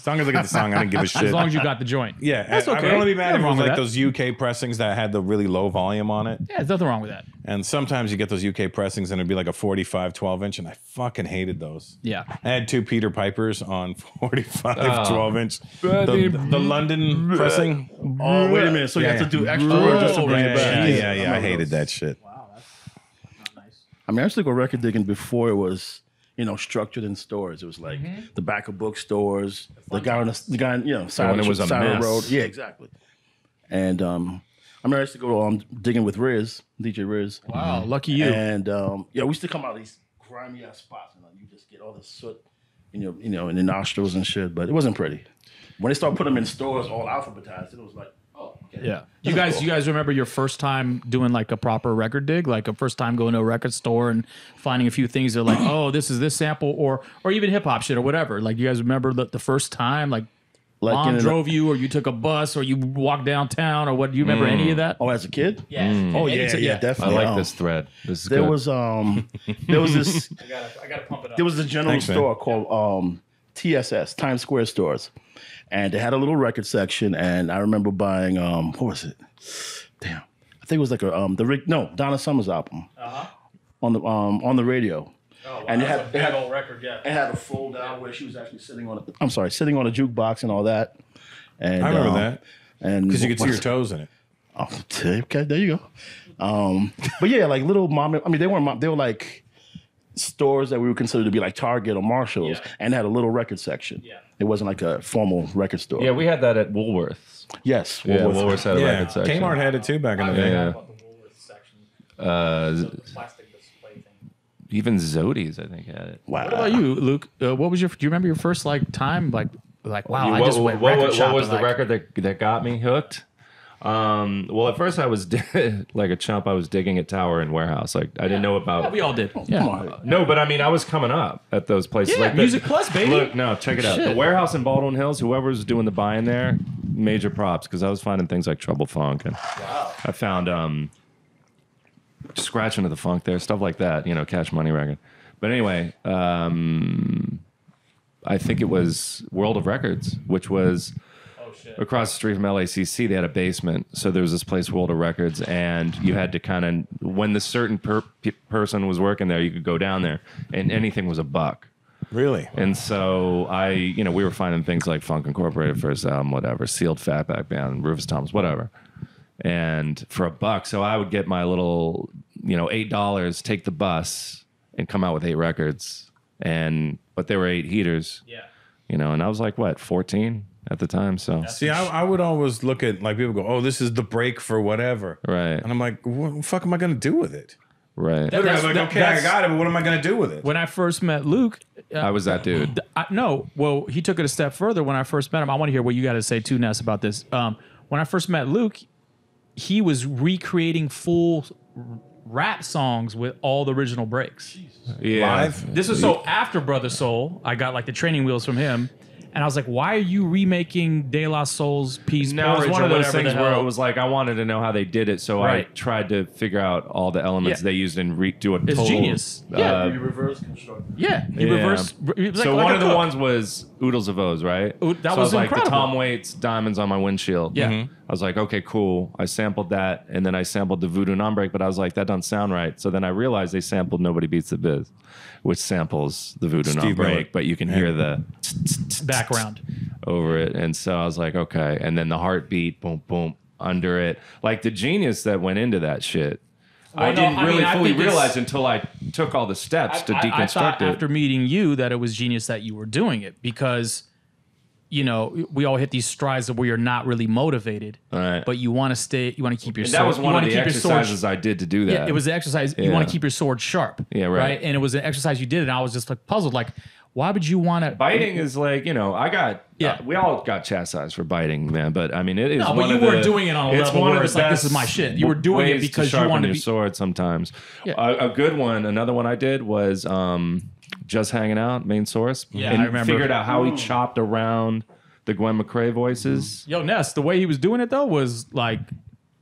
long as I get the song, I didn't give a shit. As long as you got the joint. Yeah, That's I okay. would only be mad if Nothing it wrong was with like that. those UK pressings that had the really low volume on it. Yeah, there's nothing wrong with that. And sometimes you get those UK pressings and it'd be like a 45 12-inch, and I fucking hated those. Yeah. I had 2 Peter Pipers on 45 12-inch. Buddy. The London pressing. Oh, wait a minute. So you have to do extra work just to bring it back. Yeah, I hated that shit. I mean, I used to go record digging before it was, structured in stores. It was like the back of bookstores, the guy on side when of it was a side of the mess. road. Yeah, exactly. And I used to go digging with Riz, DJ Riz. Wow, lucky you. And we used to come out of these grimy ass spots, and you just get all this soot in your, in your nostrils and shit. But it wasn't pretty. When they started putting them in stores, all alphabetized, it was like, oh, okay. Yeah. You guys remember your first time doing like a proper record dig? Like a first time going to a record store and finding a few things that are like, oh, this is this sample or even hip hop shit or whatever. Like you guys remember the first time like mom in drove you or you took a bus or you walked downtown or what? Do you remember any of that? Oh, as a kid? Yeah. Oh, Any- yeah, I definitely. like this thread. This is There good. was this I gotta pump it up. there was a general Thanks, man. store called TSS, Times Square Stores. And they had a little record section, and I remember buying what was it? Damn. I think it was like Donna Summer's album. On the radio. Oh, wow, and it that's had- a big it had- old record, yeah. It had a fold down where she was actually sitting on a jukebox and all that. And I remember that. And Because you could see what- your toes in it. Oh, okay, there you go. But yeah, like little mom. I mean, they weren't. They were like stores that we would consider to be like Target or Marshalls, Yeah. and had a little record section. Yeah. It wasn't like a formal record store. Yeah, we had that at Woolworths. Yes. Yeah, Woolworths. Woolworths had a Yeah, record section. Kmart had it too back in the day. Yeah. Plastic display thing. Even Zodi's, I think, had it. Wow. What about you, Luke? What was do you remember your first like time like wow, I just went what record was shopping, the like- record that got me hooked? Well, at first I was like a chump. I was digging at Tower and Warehouse. Like I didn't know about. We all did. Come Yeah. on. No, but I mean, I was coming up at those places. Yeah, like Music Plus, baby. Look, no, check it out. Shit. The Warehouse in Baldwin Hills. Whoever was doing the buying there, major props because I was finding things like Trouble Funk and I found Scratching of the Funk there, stuff like that. Cash Money record. But anyway, I think it was World of Records, which was across the street from LACC. They had a basement, so there was this place, World of Records, and you had to kind of, when the certain person was working there, you could go down there, and anything was $1. Really? And so we were finding things like Funk Incorporated first album, whatever, Sealed Fatback Band, Rufus Thomas, whatever. And for $1, so I would get my little, $8, take the bus, and come out with 8 records, but they were 8 heaters. Yeah. And I was like, 14 at the time. So see, I would always look at like people go, oh, this is the break for whatever, right? And I'm like, what the fuck am I gonna do with it? Right. I was like, okay, I got it, but what am I gonna do with it? When I first met Luke, I was that dude. Well, he took it a step further. When I first met him, I want to hear what you got to say too, Ness, about this. When I first met Luke, he was recreating full rap songs with all the original breaks. Yeah. Live? This was so after Brother Soul. I got like the training wheels from him. And I was like, why are you remaking De La Soul's Peace No, it was Porridge one or of those whatever things the where hell? it was like I wanted to know how they did it, so Right. I tried to figure out all the elements Yeah. they used and do a It's total. genius. Yeah. You reverse construct. Yeah. He Yeah. reversed. It was So like one a of the cook. ones was Oodles of O's, right? That so was I like the incredible. Tom Waits Diamonds on My Windshield. Yeah. Mhm. I was like, okay, cool. I sampled that, and then I sampled the Voodoo Non-Break, but I was like, that doesn't sound right. So then I realized they sampled Nobody Beats the Biz, which samples the Voodoo Steve Miller. Non-Break, but you can hear the background. over it. And so I was like, okay. And then the heartbeat, boom, boom, under it. Like the genius that went into that shit. I no, didn't I mean, really I fully think it's- realize until I took all the steps to I deconstruct thought it. after meeting you that it was genius that you were doing it because, we all hit these strides where you're not really motivated, Right. but you want to keep your And sword. that was you one wanna of the keep your sword exercises I did to do that. Yeah, it was an exercise. You Yeah. want to keep your sword sharp. Yeah, right. And it was an exercise you did, and I was just like puzzled. Like, why would you want to? Biting is like, we all got chastised for biting, man. But I mean, it is No, one but you of weren't the- doing it on a it's level one where of it's the like, this is best my shit. You were doing it ways because you sharpen wanted to your be- sword sometimes. Yeah. A good one, another one I did was Just Hanging Out, Main Source. Yeah, and I remember. Figured out how he chopped around the Gwen McCrae voices. Yo, Ness, the way he was doing it though was like,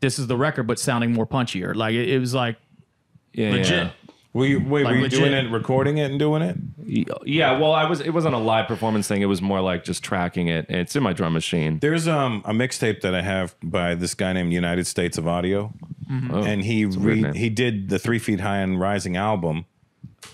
this is the record, but sounding more punchier. Like it was like Yeah, legit. yeah. Were you legit. doing it, recording it, and doing it? Yeah, well, it wasn't a live performance thing. It was more like just tracking it. It's in my drum machine. There's a mixtape that I have by this guy named United States of Audio, Oh, and a weird name. he did the 3 Feet High and Rising album.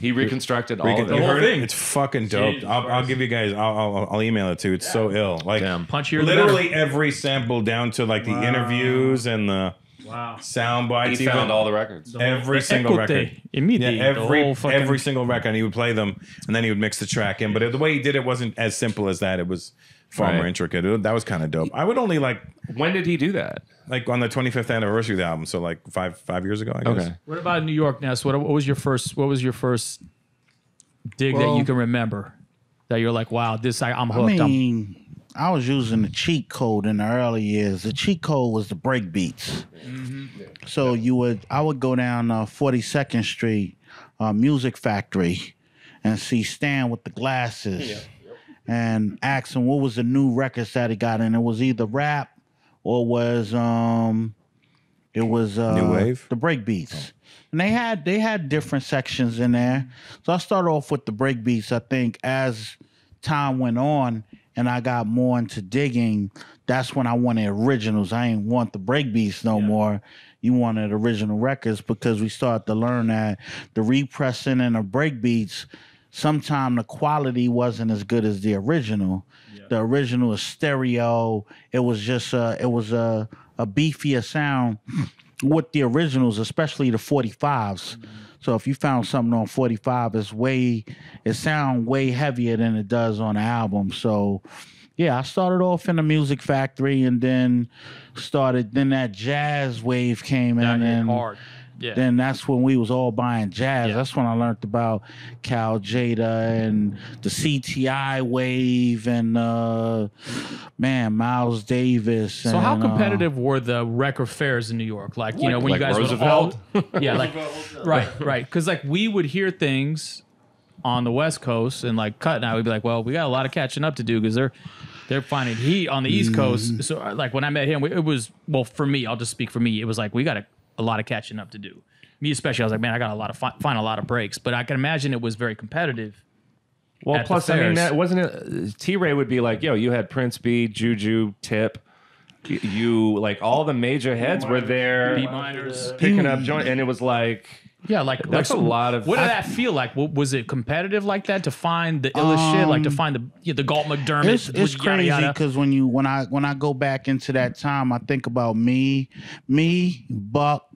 He reconstructed all of You it. heard thing. it? It's fucking dope. Jesus I'll give you guys. I'll email it to you. It's so ill. Like Damn. Punchier the literally every sample down to like the interviews and the Wow. sound bites. He found all the records. every single record. Immediately. Yeah, the whole fucking, every single record, and he would play them, and then he would mix the track in. But the way he did it wasn't as simple as that. It was far Right. more intricate. That was kind of dope. I would only like When did he do that? on the 25th anniversary of the album, so like five years ago, I guess. Okay. What about New York, Ness? What was your first dig that Well- you can remember? That you're like, wow, I'm I hooked. mean, I was using the cheat code in the early years. The cheat code was the break beats. So I would go down 42nd Street, Music Factory, and see Stan with the glasses, and ask him what was the new records that he got, and it was either rap or was New Wave? the break beats. And they had different sections in there. So I started off with the break beats. I think as time went on and I got more into digging, that's when I wanted originals. I ain't want the break beats no more. You wanted original records because we started to learn that the repressing and the break beats, sometimes the quality wasn't as good as the original. The original is stereo. It was just a beefier sound with the originals, especially the 45s. So if you found something on 45, it sounds way heavier than it does on the album. So yeah, I started off in the Music Factory and then that jazz wave came in That hit and hard. Yeah. then that's when we was all buying jazz. Yeah. That's when I learned about Cal Jada and the CTI wave and Miles Davis. So how competitive were the record fairs in New York? Like, when like you guys Roosevelt? would all, yeah, like, right. Because like we would hear things on the West Coast and like Cut and I would be like, well, we got a lot of catching up to do because they're finding heat on the East Coast. So like when I met him, it was, well, for me, I'll just speak for me. It was like, we got a lot of catching up to do. Me especially, I was like, man, I got find a lot of breaks. But I can imagine it was very competitive Well, at the plus, I mean, fairs. that wasn't it. T-Ray would be like, yo, you had Prince B, Juju, Tip. You like all the major heads were there Beat Miners. picking up joint, and it was like, Yeah, like That's like, a lot of- What did that feel like? Was it competitive like that to find the illest shit, like to find the Galt McDermott? It's yada, crazy yada? because when I go back into that time, I think about me, Buck,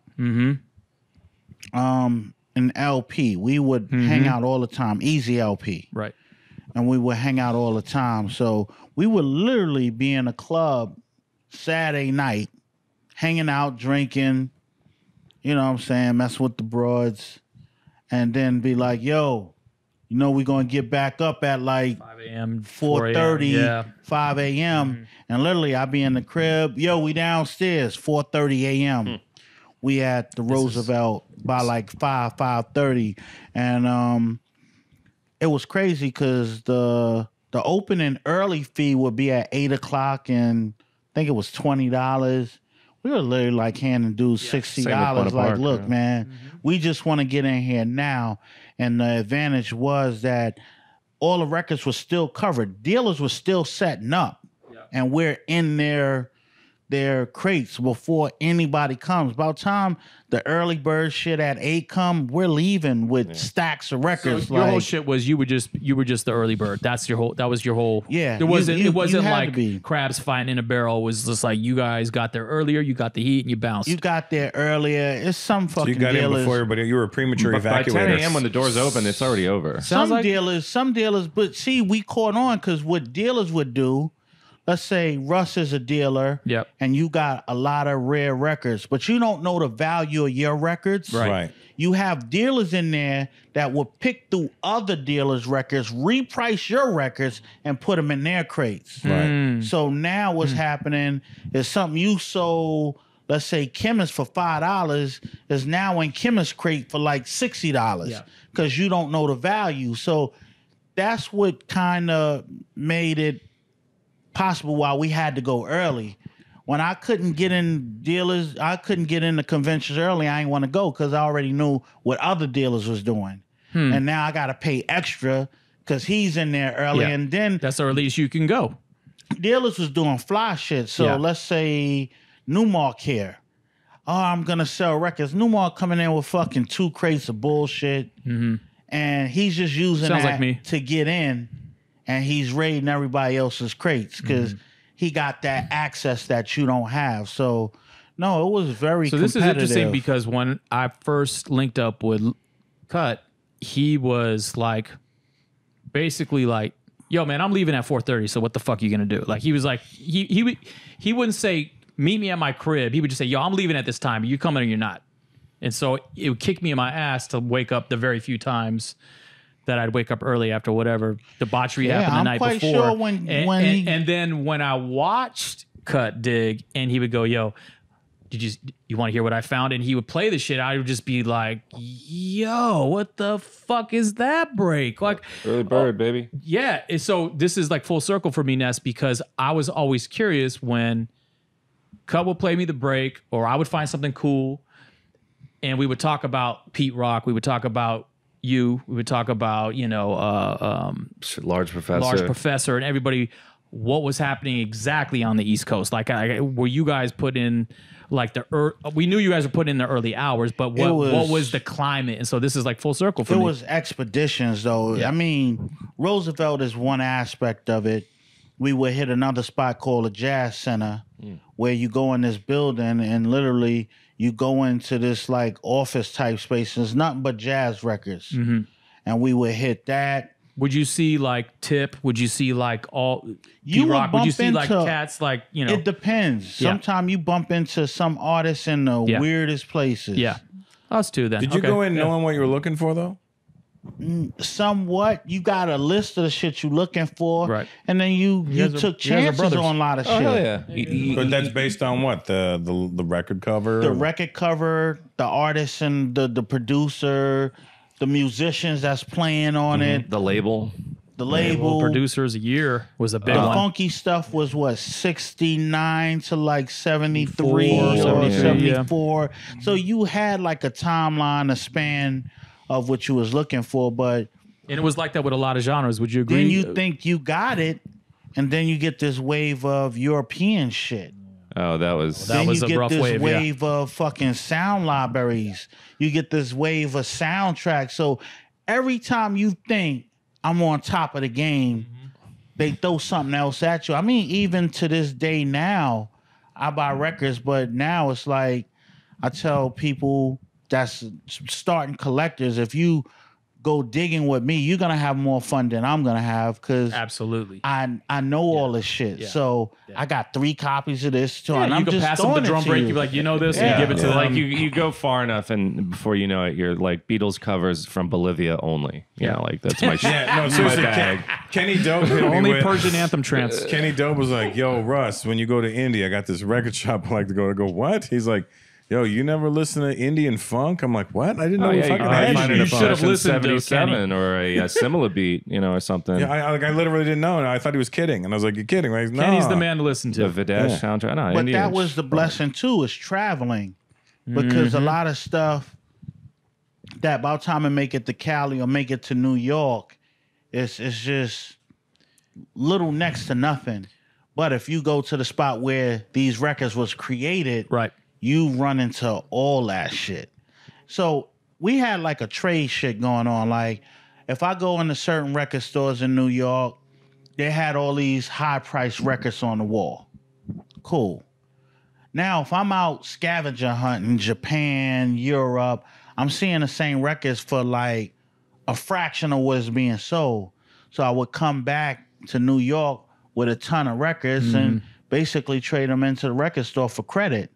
and LP. We would hang out all the time. Easy LP, Right. and we would hang out all the time. So we would literally be in a club Saturday night, hanging out, drinking. You know what I'm saying? Mess with the broads, and then be like, "Yo, you know, we're gonna get back up at like 5 a.m. 4:30, Yeah. 5 a.m. And literally, I be in the crib. Yo, we downstairs, 4:30 a.m. We at the Roosevelt by like 5:30, and it was crazy because the opening early fee would be at 8 o'clock, and I think it was $20. We were literally like handing dudes $60. Same with Buena Like, Park, look, yeah. man, we just want to get in here now. And the advantage was that all the records were still covered. Dealers were still setting up, and we're in their crates before anybody comes. By the time the early bird shit at 8 come, we're leaving with stacks of So records. your whole like, shit was you were just the early bird. That was your whole. Yeah, There wasn't you it wasn't had to like be. crabs fighting in a barrel. It was just like you guys got there earlier. You got the heat and you bounced. you got there earlier. It's some fucking You got in dealers. before everybody. You were a premature But by 10 evacuator. a.m. when the doors open, it's already over. Some like- dealers, but see, we caught on because what dealers would do, let's say Russ is a dealer, Yep. and you got a lot of rare records, but you don't know the value of your records. Right. You have dealers in there that will pick through other dealers' records, reprice your records, and put them in their crates. Right. So now what's happening is something you sold, let's say Chemist for $5 is now in Chemist crate for like $60 because you don't know the value. So that's what kind of made it possible why we had to go early. When I couldn't get in dealers, I couldn't get in the conventions early. I didn't want to go because I already knew what other dealers was doing. And now I got to pay extra because he's in there early. Yeah. And then That's the earliest you can go. dealers was doing fly shit. So Yeah. let's say Newmark here. Oh, I'm gonna sell records. Newmark coming in with fucking 2 crates of bullshit, and he's just using Sounds that like me. to get in, and he's raiding everybody else's crates because he got that access that you don't have. So no, it was very. So this is interesting competitive. because when I first linked up with Cut, he was like, basically like, "Yo, man, I'm leaving at 4:30. So what the fuck are you gonna do?" Like he was like, he wouldn't say meet me at my crib. He would just say, "Yo, I'm leaving at this time. Are you coming or you're not?" And so it would kick me in my ass to wake up the very few times that I'd wake up early after whatever debauchery Yeah, happened the I'm night quite before. sure when he- and then when I watched Cut dig, and he would go, "Yo, you want to hear what I found?" And he would play the shit. I would just be like, "Yo, what the fuck is that break?" Like, Early bird, baby. yeah. And so this is like full circle for me, Ness, because I was always curious when Cut would play me the break, or I would find something cool, and we would talk about Pete Rock. We would talk about you. We would talk about Large professor. Large Professor and everybody. What was happening exactly on the East Coast? Like, were you guys put in like we knew you guys were putting in the early hours, but what was the climate? And so this is like full circle for It me. was expeditions, though. I mean, Roosevelt is one aspect of it. We would hit another spot called a Jazz Center, where you go in this building and literally you go into this like office type space. And it's nothing but jazz records, and we would hit that. Would you see like Tip? Would you see like all You would P-Rock? Would you bump see like into- cats like It depends. Yeah. Sometimes you bump into some artists in the Yeah. weirdest places. Yeah, us too. Then Did you Okay. go in Yeah. knowing what you were looking for, though? Somewhat. You got a list of the shit you looking for, Right. and then you guys are- took you guys are chances brothers. on a lot of Oh, shit. hell yeah. But that's based on what? The record cover? The record cover, the artist and the producer, the musicians that's playing on it, The label. the Well, label. producers a year was a big The one. funky stuff was what 69 to like 73 or 73, 74. So you had like a timeline, a span of what you was looking for, but And it was like that with a lot of genres. Would you agree? Then you think you got it, and then you get this wave of European shit. Oh, that was That Then was you a get rough this wave, yeah. of fucking sound libraries. You get this wave of soundtracks. So every time you think I'm on top of the game, they throw something else at you. I mean, even to this day now, I buy records, but now it's like I tell people that's starting collectors, if you go digging with me, you're gonna have more fun than I'm gonna have because Absolutely. I know all this shit. Yeah. So I got 3 copies of this too, and you I'm can just pass them the throwing it drum to break. you. You're like, you know this, Yeah. and you give it to them. like you go far enough, and before you know it, you're like Beatles covers from Bolivia only. You know, like that's my shit. Yeah, no, my seriously. bag. Kenny Dope hit me Only with, Persian anthem trance. Kenny Dope was like, "Yo, Russ, when you go to India, I got this record shop I like to go." I go, "What?" He's like, "Yo, you never listen to Indian funk?" I'm like, "What? I didn't know Oh, we yeah, you fucking can had find it you." in should have Function listened to 77 or a similar beat, you know, or something. Yeah, I literally didn't know, and I thought he was kidding, and I was like, "You're kidding, right?" No. Kenny's the man to listen The to. Videsh soundtrack. No, But Indian that was the blessing too, is traveling. Because a lot of stuff that by the time I make it to Cali or make it to New York, it's just little next to nothing. But if you go to the spot where these records was created, Right. you run into all that shit. So we had like a trade shit going on. Like if I go into certain record stores in New York, they had all these high priced records on the wall. Cool. Now, if I'm out scavenger hunting, Japan, Europe, I'm seeing the same records for like a fraction of what is being sold. So I would come back to New York with a ton of records and basically trade them into the record store for credit.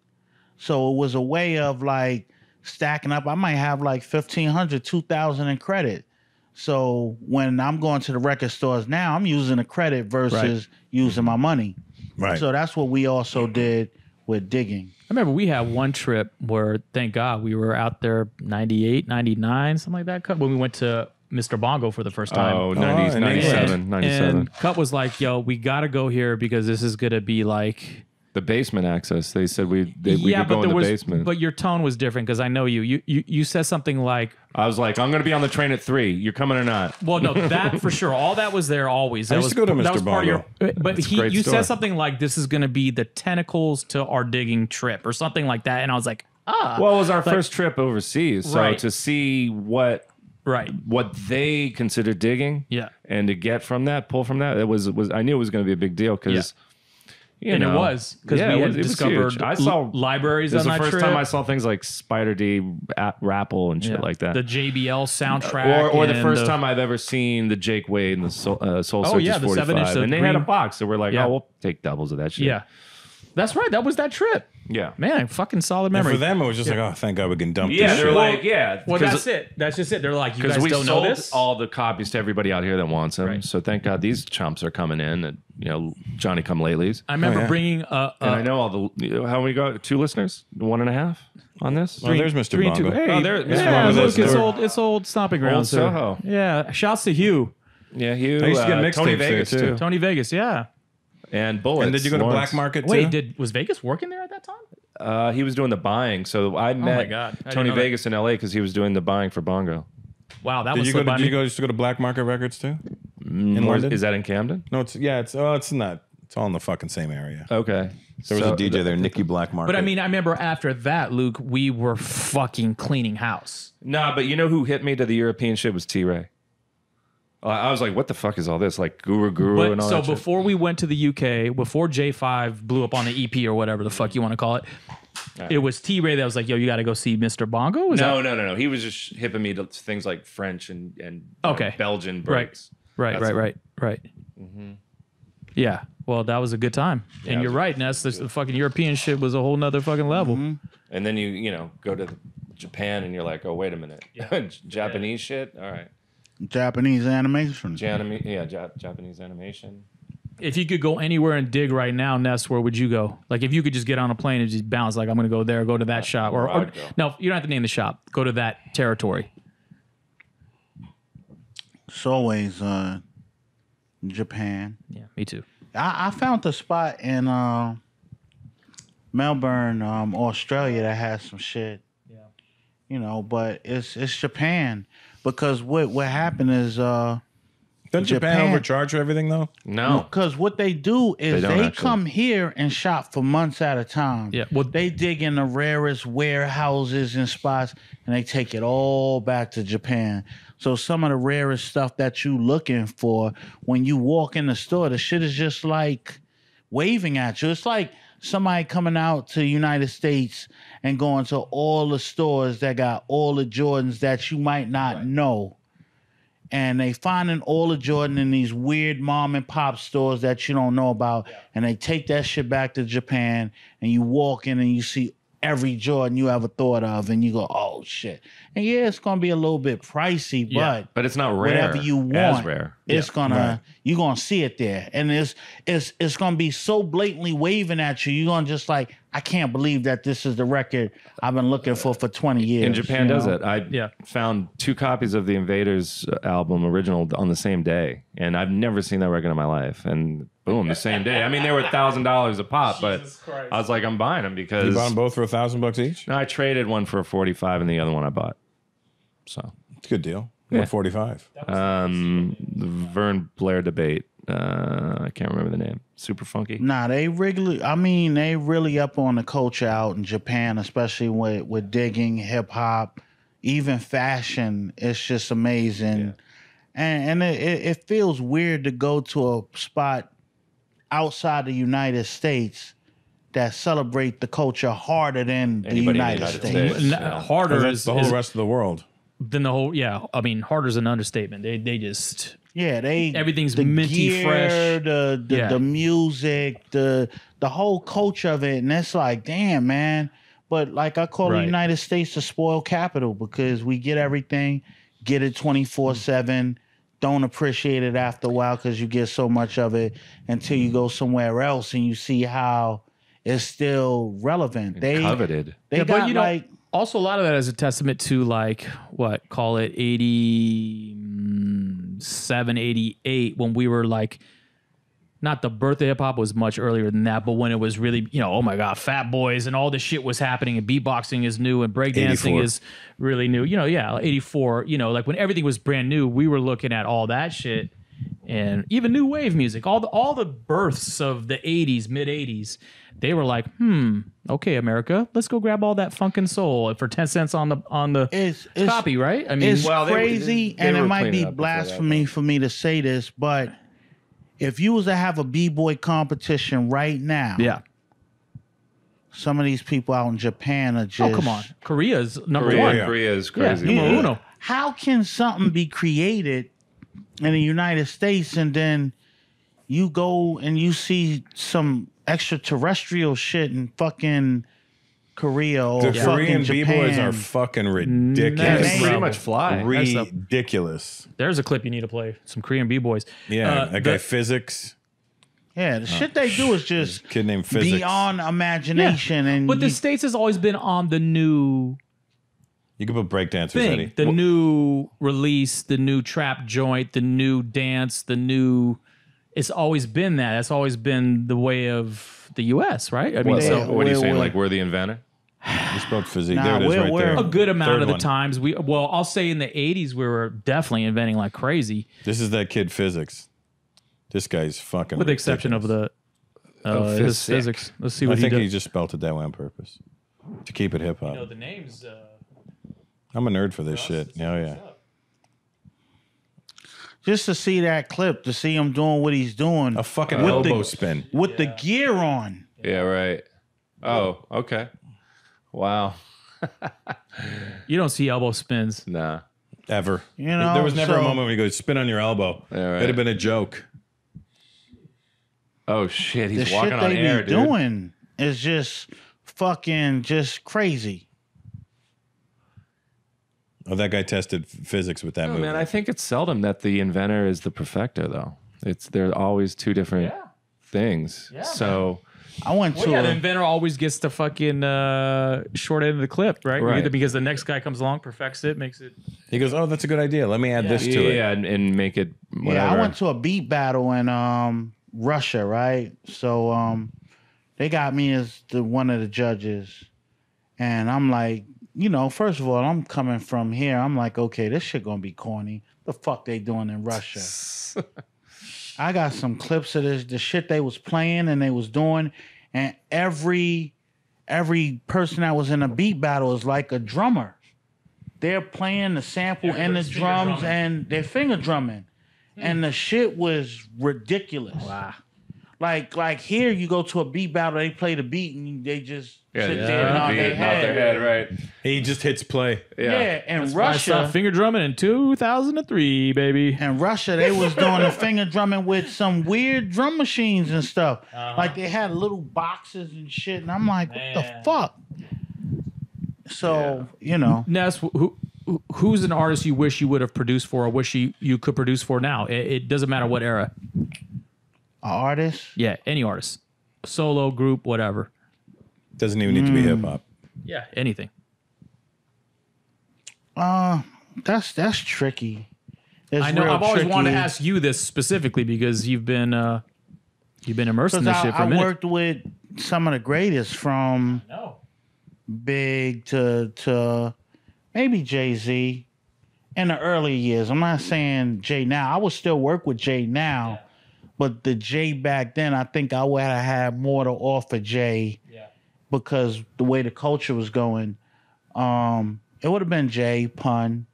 So it was a way of like stacking up. I might have like 1,500, 2,000 in credit. So when I'm going to the record stores now, I'm using the credit versus using my money. Right. So that's what we also did with digging. I remember we had one trip where, thank God, we were out there 98, 99, something like that, Cut, when we went to Mr. Bongo for the first time. Oh, 90s, and 97, 97. And Cut was like, yo, we got to go here because this is going to be like... The basement access. They said we could but go in there the was, basement. but your tone was different because I know you. You said something like, I was like, I'm going to be on the train at 3. You're coming or not? well, no, that for sure. All that was there always. That used was, to go to that Mr. was part of your, Bongo. but a great you store. said something like, this is going to be the tentacles to our digging trip or something like that. And I was like, Well, it was our first trip overseas. So Right. to see what right. they consider digging Yeah. and to get from that, pull from that, it was I knew it was going to be a big deal because... And it was because we had discovered huge. I saw libraries It was on the that first trip. time I saw things like Spider D, Rapple, and shit like that. The JBL soundtrack. or the and first time I've ever seen the Jake Wade and the Soul Searchers yeah, the 45. 7-inch, the and they had a green- box. So we're like, Yeah. oh, we'll take doubles of that shit. Yeah. That's right. That was that trip. Yeah. Man, fucking solid And memory. for them, it was just like, "Oh, thank God we can dump Yeah, this they're shit." like, yeah. Well, that's it. That's just it. They're like, you Because guys we don't know sold this? all the copies to everybody out here that wants them. Right. So thank God these chumps are coming in and, Johnny come latelys. I remember yeah. bringing And I know all the, how many got? 2 listeners? 1.5 on this? Oh, there's Mr. 3 and 2. Bongo. Hey, Oh, there- Mr. yeah, Bongo's look, there. it's old stomping grounds. sir. Soho. Yeah. Shouts to Hugh. Yeah, Hugh. I used to get Tony mixtapes there, Vegas, too. too. Tony Vegas, yeah. And Bullets. And did you go to Lawrence. Black Market too? Wait, was Vegas working there at that time? He was doing the buying. So I met my God. I didn't Tony know that. Vegas in LA because he was doing the buying for Bongo. Wow, that Did was you go? slipped by Did you me. go? Used to go to Black Market Records too? In Where- London? Is that in Camden? No, it's not. It's all in the fucking same area. Okay. There was a DJ there, Nicky Black Market. But I mean, I remember after that, Luke, we were fucking cleaning house. Nah, but you know who hit me to the European shit was T-Ray. I was like, what the fuck is all this? Like Guru But and all so that shit. before we went to the UK, before J5 blew up on the EP or whatever the fuck you want to call it, it was T-Ray that was like, yo, you got to go see Mr. Bongo? Is that- No. He was just hipping me to things like French and Okay. Belgian breaks. Right. Yeah. Well, that was a good time. Yeah, and it you're was- right, Ness. The fucking European shit was a whole nother fucking level. And then you go to Japan and you're like, oh, wait a minute. Japanese shit? All right. Japanese animation. Japanese animation. If you could go anywhere and dig right now, Ness, where would you go? Like if you could just get on a plane and just bounce, like I'm going to go there, go to that shop. Or I'd go. no, you don't have to name the shop. Go to that territory. It's always Japan. Yeah, me too. I found a spot in Melbourne, Australia that has some shit. Yeah. you know, but it's Japan because what happened is Doesn't Japan overcharge for everything though? No. because what they do is They don't they actually. come here and shop for months at a time. Yeah, well- they dig in the rarest warehouses and spots, and they take it all back to Japan. So some of the rarest stuff that you looking for when you walk in the store, the shit is just like waving at you. It's like somebody coming out to the United States and going to all the stores that got all the Jordans that you might not know. And they finding all the Jordan in these weird mom and pop stores that you don't know about. And they take that shit back to Japan and you walk in and you see every Jordan you ever thought of and you go, oh shit. And yeah, it's gonna be a little bit pricey, Yeah, but But it's not rare. whatever you want, As rare. it's gonna you're gonna see it there. And it's gonna be so blatantly waving at you, you're gonna just like, I can't believe that this is the record I've been looking for 20 years. And Japan you does know? it. I Yeah. found 2 copies of the Invaders album original on the same day, and I've never seen that record in my life. And boom, the same day. I mean, they were $1,000 a pop, but I was like, I'm buying them because You bought them both for $1,000 each? No, I traded one for 45, and the other one I bought. So It's a good deal. Yeah. What, 45? the Vern Blair debate. I can't remember the name. Super funky. Nah, they really up on the culture out in Japan, especially with digging, hip hop, even fashion. It's just amazing. And it feels weird to go to a spot outside the United States that celebrate the culture harder than the Anybody in the United United States. States. N- harder That's is, the whole is rest of the world. than the whole. Yeah, I mean, harder is an understatement. They just Yeah, Everything's the minty gear, fresh. the Yeah. music, the whole culture of it, and it's like, damn, man. But like I call the Right. United States the spoiled capital because we get everything, get it 24/7. Don't appreciate it after a while because you get so much of it until you go somewhere else and you see how it's still relevant. They Coveted. They Yeah, got but you know, like also a lot of that is a testament to like what, call it 87, 88, when we were like, not the birth of hip hop was much earlier than that, but when it was really, you know, oh my God, Fat Boys and all this shit was happening, and beatboxing is new and breakdancing 84. is really new. You know, yeah, 84, you know, like when everything was brand new, we were looking at all that shit. And even new wave music, all the births of the 80s, mid 80s, they were like, okay, America, let's go grab all that funk and soul for 10 cents on the it's copy, right? I mean, it's well, they were- crazy, they and it were might cleaning be up before that, blasphemy for me to say this, but if you was to have a b-boy competition right now, yeah. some of these people out in Japan are just Oh, come on. Korea's number one. Korea is Yeah, crazy. numero uno. How can something be created in the United States and then you go and you see some extraterrestrial shit in fucking Korea or The fucking Korean Japan? b-boys are fucking Yeah, ridiculous. they pretty much fly. Ridiculous. There's a clip you need to play. Some Korean b-boys. Yeah, that guy the- Physics. Yeah, the shit they do is just Kid named Physics. beyond imagination. And But the you- States has always been on the new You can put breakdancers, thing, Eddie. the new release, the new trap joint, the new dance, the new. It's always been that. That's always been the way of the U.S., right? I mean, What, so what are you saying? we're- Like we're the inventor? You spelled physique. Nah, there it is we're- right we're- there. a good amount Third of the one. times I'll say in the 80s we were definitely inventing like crazy, This is that kid Physics. This guy's fucking with the exception of ridiculous. his Physic. physics. Let's see I what he think did. he just spelled it that way on purpose. To keep it hip hop. the names. I'm a nerd for this shit. Oh yeah. just to see that clip, to see him doing what he's doing A fucking With elbow the- spin. with the gear on. Yeah, right. Oh, okay. Wow. You don't see elbow spins. Nah. Ever. You know, There was never a so- moment when he goes, spin on your elbow. Yeah, right. It'd have been a joke. Oh shit, The he's walking shit on they air, be dude. doing is just fucking just crazy. Oh, that guy tested physics with that Oh, movie. man, I think it's seldom that the inventor is the perfecter, though. They're always two different things. So I went Well, to yeah, the a, inventor always gets the fucking short end of the clip, right? Right. Either because the next guy comes along, perfects it, makes it. He goes, oh, that's a good idea. Let me add this to it. yeah, and make it whatever. yeah, I went to a beat battle in Russia, right? So they got me as one of the judges, and I'm like you know, first of all, I'm coming from here. I'm like, okay, this shit gonna be corny. The fuck they doing in Russia? I got some clips of this, the shit they was playing and they was doing, and every person that was in a beat battle is like a drummer. They're playing the sample and the drums and they're finger drumming. And the shit was ridiculous. Wow. Like here, you go to a beat battle, they play the beat and they just sit there and Yeah, nod their beat, head. not their head, right? He just hits play. Yeah, and I stopped Russia, finger drumming in 2003, baby. they was doing the finger drumming with some weird drum machines and stuff. Like they had little boxes and shit, and I'm like, what the fuck? So you know, Ness, who's an artist you wish you would have produced for, or wish you could produce for now? It doesn't matter what era. an artist. Yeah, any artist, solo, group, whatever. Doesn't even need to be hip hop. Yeah, anything. That's tricky. It's I know. real I've always wanted to tricky. ask you this specifically because you've been immersed in Because this shit for a I minute. worked with some of the greatest, from No. Big to maybe Jay-Z in the early years. I'm not saying Jay now. I would still work with Jay now, but the Jay back then, I think I would have had more to offer Jay because the way the culture was going. It would have been Jay, Pun.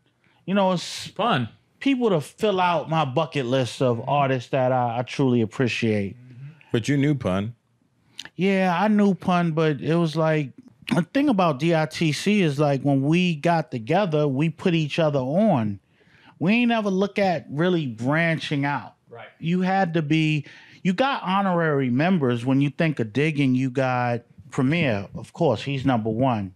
You know, it's Fun. people to fill out my bucket list of artists that I truly appreciate. But you knew Pun. Yeah, I knew Pun, but it was like, the thing about DITC is like when we got together, we put each other on. We ain't ever look at really branching out. Right. You had to be, you got honorary members. When you think of digging, you got Premier, of course, he's number one.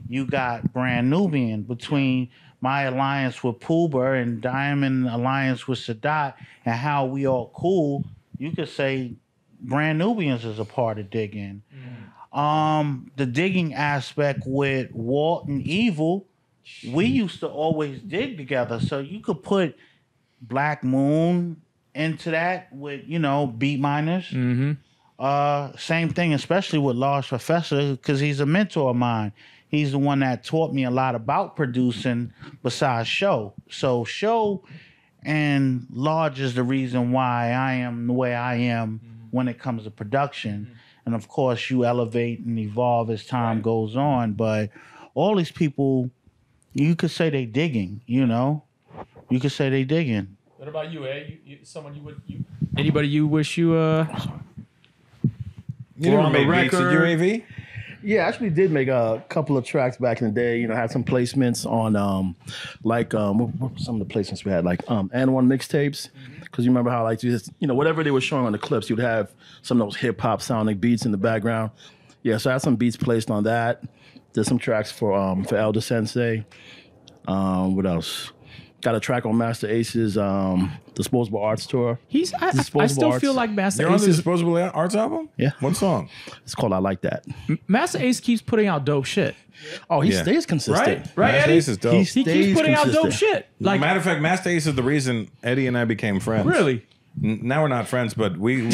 You got Brand Nubian between my alliance with Poober and Diamond alliance with Sadat and how we all cool. You could say Brand Nubians is a part of digging. The digging aspect with Walt and Evil, we used to always dig together. So you could put Black Moon into that with, you know, Beat Miners. Same thing, especially with Large Professor, because he's a mentor of mine. He's the one that taught me a lot about producing besides Show. So Show and Large is the reason why I am the way I am when it comes to production. And of course, you elevate and evolve as time goes on. But all these people, you could say they digging, you know? You could say they digging. What about you, someone anybody you wish you You We're never on the made beats, did you, record. AV? Yeah, I actually did make a couple of tracks back in the day. You know, had some placements on what were some of the placements we had, like and one mixtapes. Because you remember how like you just, you know, whatever they were showing on the clips, you'd have some of those hip hop sounding beats in the background. Yeah, so I had some beats placed on that. Did some tracks for Elder Sensei. What else? Got a track on Master Ace's Disposable Arts tour. I Disposable still Arts. feel like Master You're on Ace the is, Disposable Arts album? Yeah. What song? It's called I Like That. Master Ace keeps putting out dope shit. Oh, he Yeah. stays consistent. Right, Master Eddie? Ace is dope. He He stays keeps putting out dope consistent. shit. Like, Matter of fact, Master Ace is the reason Eddie and I became friends. really? Now we're not friends, but we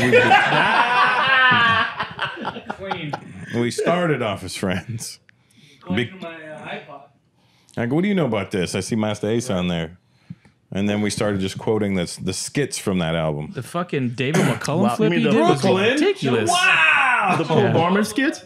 started off as friends. Be- I go, what do you know about this? I see Master Ace on there. And then we started just quoting the skits from that album. The fucking David McCullum Wow, flip you he mean did the was Brooklyn? ridiculous. The Paul Barman skits?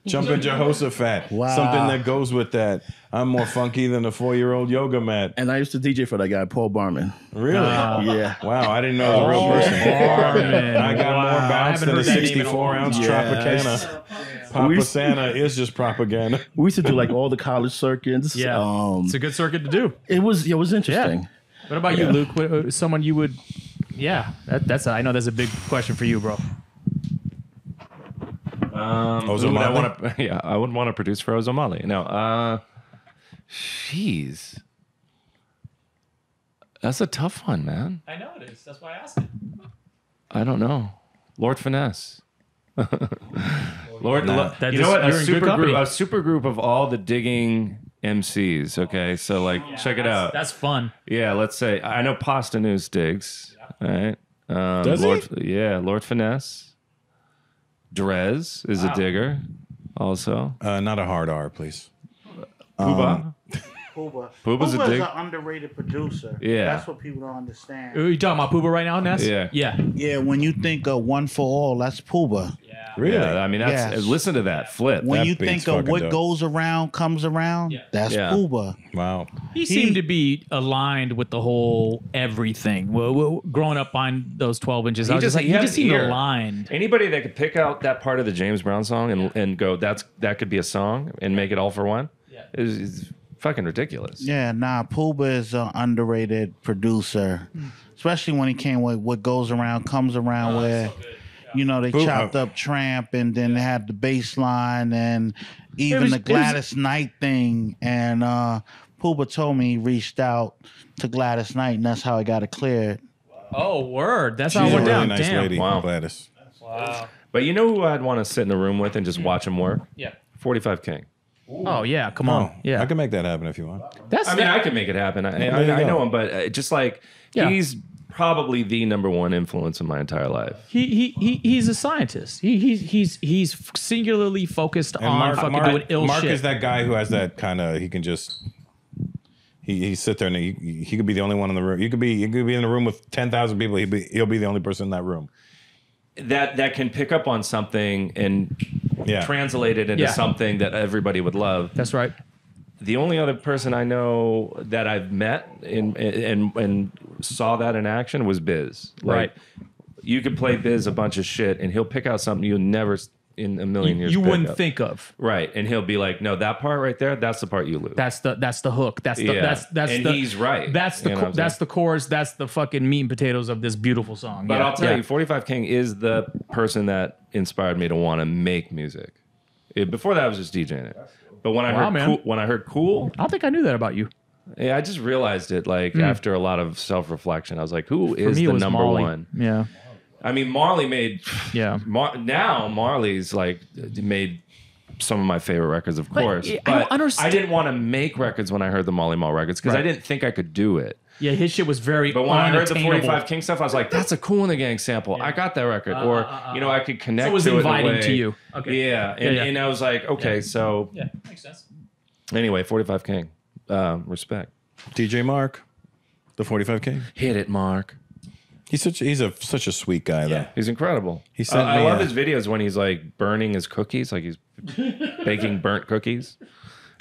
Jumpin' Jehoshaphat. Wow. Something that goes with that. I'm more funky than a 4-year-old yoga mat. And I used to DJ for that guy, Paul Barman. Really? Yeah. Wow, I didn't know it was a real person. Barman. I got Wow. more I bounce haven't than a heard that name in a 64-ounce Yes. Tropicana. Papa Santa is just propaganda. We used to do like all the college circuits. Yeah. It's a good circuit to do. It was interesting. What about you, Luke? Someone you would? Yeah, I know that's a big question for you, bro. Who would I want to? Yeah, I wouldn't want to produce for Ozomali. No. Jeez. That's a tough one, man. I know it is. That's why I asked it. I don't know. Lord Finesse. Lord, Nah. That you know what? you're in good company. A super group of all the digging MCs. Okay, so like, check it out. That's fun. Yeah, let's say I know Pasta News digs. All right. Does he? Yeah, Lord Finesse. Drez is a digger, also. Not a hard R, please. Puba. Puba. Puba's a Puba's dick. an underrated producer. Yeah. That's what people don't understand. Are you talking about Puba right now, Ness? Yeah. Yeah. Yeah, when you think of One for All, that's Puba. Really? Yeah, I mean, that's Yes. listen to that flip. When That you beat's think of fucking what dope. goes around comes around, that's Yeah. Puba. Wow. He seemed to be aligned with the whole everything. Well, growing up on those 12 inches, I was just like, he had just an seemed ear. aligned. Anybody that could pick out that part of the James Brown song and go, that could be a song and make it all for one, is fucking ridiculous. Yeah, nah, Puba is an underrated producer, especially when he came with What Goes Around Comes Around, where you know they Puba- chopped up Tramp and then they had the bass line and even was- the it was- Gladys Knight thing. And Puba told me he reached out to Gladys Knight, and that's how I got it cleared. Oh, word. That's She's how it a went really down. nice Damn. lady, Wow. Gladys. But you know who I'd want to sit in the room with and just watch him work? Yeah. 45 King. Oh, yeah. Come on. Oh, Yeah. I can make that happen if you want. That's I mean, I can make it happen. I you know go. him, but just like Yeah. he's probably the number one influence in my entire life. he's a scientist. He's singularly focused on fucking doing ill Mark shit. is that guy who has that kind of. He can just. He sit there and he could be the only one in the room. You could be in the room with 10,000 people. He'll be the only person in that room. That can pick up on something and Yeah. translate it into Yeah. something that everybody would love. That's right. The only other person I know that I've met and saw that in action was Biz. Like, Right. you could play Biz a bunch of shit, and he'll pick out something you'll never in a million years You pick wouldn't up. think of. Right, and he'll be like, "No, that part right there, that's the part you lose." That's the hook. That's the Yeah. that's And the he's right. That's the You know what I'm that's the chorus. That's the fucking meat and potatoes of this beautiful song. But Yeah. I'll tell Yeah. you, 45 King is the person that inspired me to want to make music. Before that, I was just DJing it. But when I Wow, heard man. Cool, I don't think I knew that about you. yeah, I just realized it. Like after a lot of self reflection, I was like, "Who For is me, it the was number Marley. one?" Yeah. I mean, Marley made. Yeah. Now Marley's like made some of my favorite records, of course. I don't But understand- I didn't want to make records when I heard the Marley Marl records because I Right. didn't think I could do it. Yeah, his shit was very But when I heard the unattainable. 45 King stuff, I was like, "That's a Cool in the Gang sample. I got that record." Or I could connect. So it was to inviting it in a way. to you. Okay. Yeah, and, Yeah. and I was like, okay, so Yeah, makes sense. anyway, 45 King, respect. DJ Mark, the 45 King. Hit it, Mark. He's such a sweet guy though. He's incredible. He sent I me love a- his videos when he's like burning his cookies, like he's baking burnt cookies.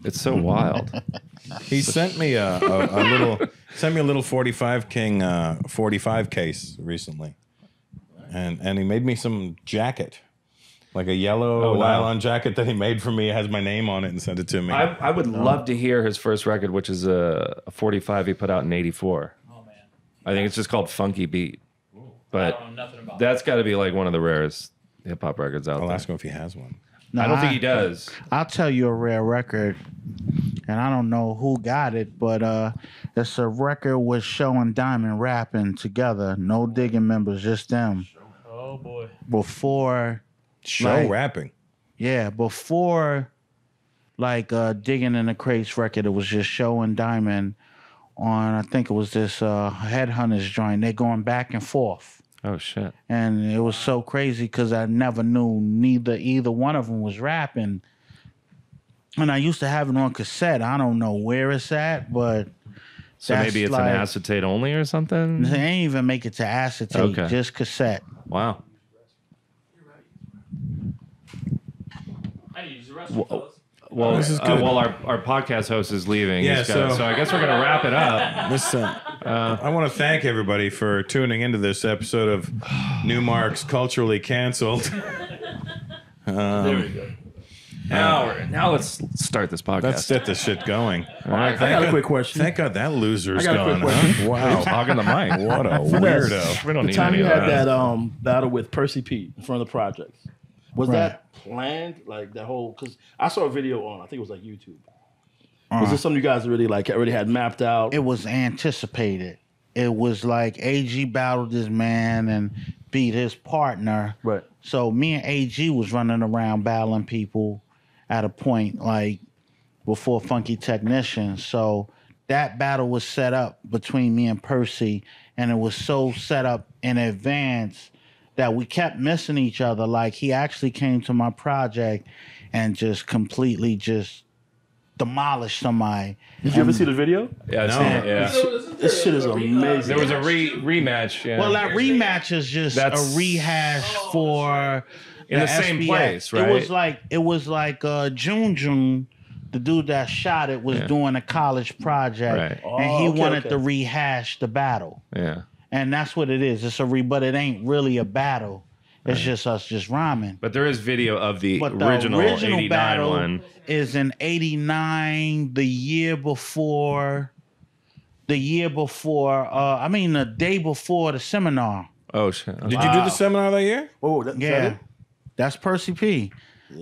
It's so wild. He sent me a little 45 King 45 case recently, and he made me some jacket, like a yellow Oh, wow. nylon jacket that he made for me. It has my name on it and sent it to me. I would love to hear his first record, which is a 45 he put out in '84. Oh man. I think it's just called Funky Beat. But I don't know nothing about that's got to be like one of the rarest hip hop records out I'll there. ask him if he has one. No, I don't think he does. I'll tell you a rare record, and I don't know who got it, but it's a record with Show and Diamond rapping together. No digging members, just them. Oh boy. Before, Show Like- rapping. yeah, before like Digging in the Crates record, it was just Show and Diamond on, I think it was this Headhunters joint. They're going back and forth. Oh shit. And it was so crazy because I never knew either one of them was rapping. And I used to have it on cassette. I don't know where it's at, but So that's maybe it's like- an acetate only or something. they ain't even make it to acetate, Okay. just cassette. Wow. I use the rest Well, This is good. well, our podcast host is leaving. Yeah, He's got- so- so I guess we're gonna wrap it up. Listen, I want to thank everybody for tuning into this episode of Newmark's Culturally Canceled. Now let's start this podcast. Let's get this shit going. I got a quick question. Thank God that loser's I got a gone. quick Huh? Wow. Hogging the mic. What a Finesse. weirdo. We don't The need time any you of had that. that battle with Percy Pete in front of the projects, was Right. that planned? Like that whole, because I saw a video on, I think it was like YouTube. Was this something you guys already had mapped out? It was anticipated. It was like AG battled this man and beat his partner. Right. So me and AG was running around battling people at a point like before Funky Technician. So that battle was set up between me and Percy, and it was so set up in advance that we kept missing each other. Like he actually came to my project and just completely just demolish somebody. Did you ever see the video? Yeah, I've seen it, yeah. This shit is amazing. There was a rematch. Yeah. Well, that rematch is just That's- a rehash for In the same SBX. place, right? It was like June, the dude that shot it was doing a college project, Right. and he okay, wanted okay. to rehash the battle, yeah. and that's what it is. It's but it ain't really a battle. It's just us just rhyming. But there is video of the But the original, 89 battle one. is in '89, the year before. The day before the seminar. Oh shit. Did you do the seminar that year? Oh, that, Yeah, that's Percy P.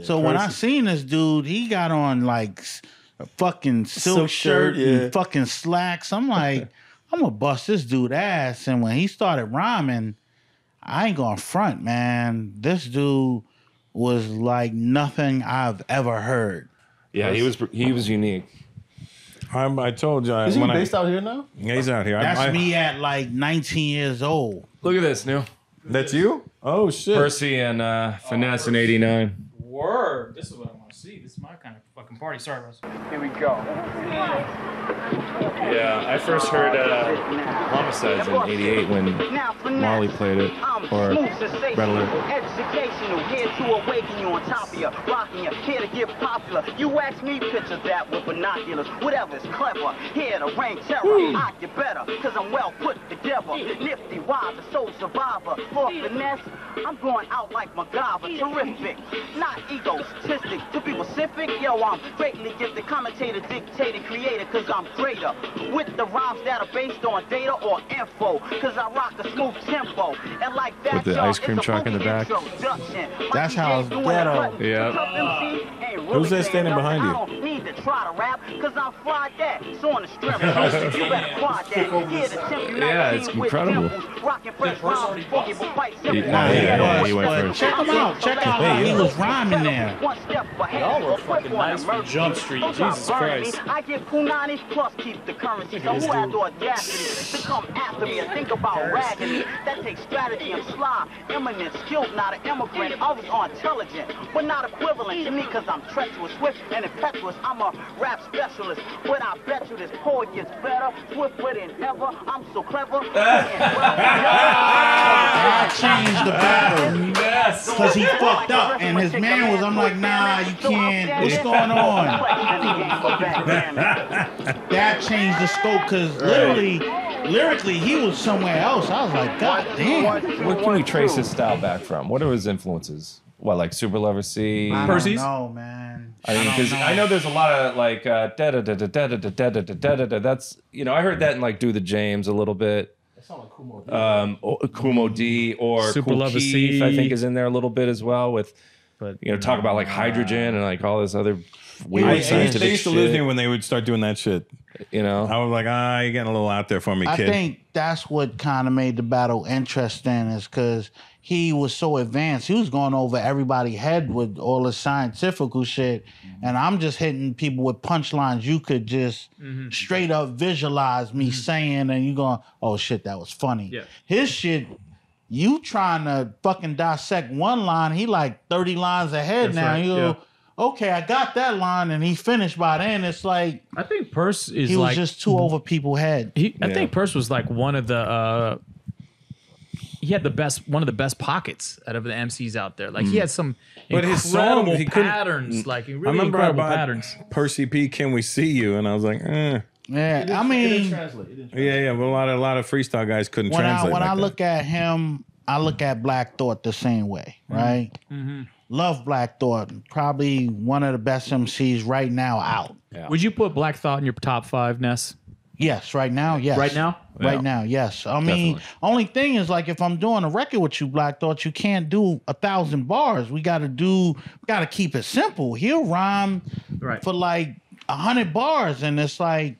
So when I seen this dude, he got on like a fucking silk shirt yeah. and fucking slacks. I'm like, I'm gonna bust this dude ass. And when he started rhyming, I ain't gonna front, man. This dude was like nothing I've ever heard. Yeah, he was unique. I told you. Is he when based out here now? Yeah, he's out here. That's me at like 19 years old. Look at this, Neil. That's you? Oh shit. Percy and Finesse in '89. Word. This is what I want to see. This is my kind of fucking party. Sorry, Russ. Here we go. Yeah, I first heard Homicides in '88 when Marley played it, or Red Alert. Educational, here to awaken you on top of you, rocking you, here to get popular. You ask me, picture that with binoculars, whatever's clever, here to reign terror. I get better, cause I'm well put together. Nifty, wise, a soul survivor. For finesse, I'm going out like MacGyver, terrific. Not egotistic, to be specific, yo, I'm greatly gifted, commentator, dictator, creator, cause I'm greater. With the rhymes that are based on data or info, cause I rock a smooth tempo. And like that, With the y'all, ice cream it's a truck in the boogie back. introduction. My That's DJ how it's doing ghetto. the Yeah. tough MC ain't really Who's that standing stand up. behind you? I don't need to try to rap, cause I'm fly that. So on the strip, you better quad that. Here to tempt you Yeah, 19 it's with incredible. dimples, rocking fresh rhymes, boogie, but quite simple. Yeah, he went But first. check him out. Check out how he was rhyming there. One step ahead. Y'all were a quick fucking one, nice from emergency. Jump Street. Don't try Jesus burning me. Christ. I get punani plus keep the currency. So who has the audacity to come after me and think about ragging me? That takes strategy and sly. Eminent, skilled, not an immigrant. Others are intelligent, but not equivalent to me because I'm treacherous, swift, and impetuous. I'm a rap specialist, but I bet you this poet gets better, swifter than ever. I'm so clever. I changed the battle because he fucked up, and his man was. I'm like, nah, you can't. What's going on? That changed the scope because lyrically, he was somewhere else. I was like, God damn. Where can we trace his style back from? What are his influences? What, like Super Lover C? Percy's? No, man. I mean, because I know there's a lot of like da da da da da da da da da da. That's, you know, I heard that in like Do the James a little bit. Kumo D or Super Kool Lover Keith, C. I think, is in there a little bit as well with, But you know, talk about like hydrogen and like all this other I weird used scientific they used to lose me shit. when they would start doing that shit. You know, I was like, you're getting a little out there for me, I kid. think that's what kind of made the battle interesting is because he was so advanced. He was going over everybody's head with all the scientific shit. And I'm just hitting people with punchlines you could just straight up visualize me saying, and you going, oh shit, that was funny. Yeah. His shit, you trying to fucking dissect one line, he like 30 lines ahead That's now. right, You go, okay, I got that line, and he finished by then. It's like I think Purse is he was like just too over people's head. I think Purse was like one of the he had one of the best pockets out of the MCs out there. Like he had some But his song, incredible he couldn't- patterns, like I really remember I incredible bought patterns. Percy P, Can We See You? And I was like, Yeah, I It mean, didn't translate. yeah, but a lot of freestyle guys couldn't when translate. I like that. look at him, I look at Black Thought the same way, right? Love Black Thought, probably one of the best MCs right now out. Would you put Black Thought in your top 5, Ness? Yes, right now, yes. Right now? Right now, yes. I mean, only thing is like if I'm doing a record with you, Black Thought, you can't do 1,000 bars. We gotta keep it simple. He'll rhyme Right. for like 100 bars, and it's like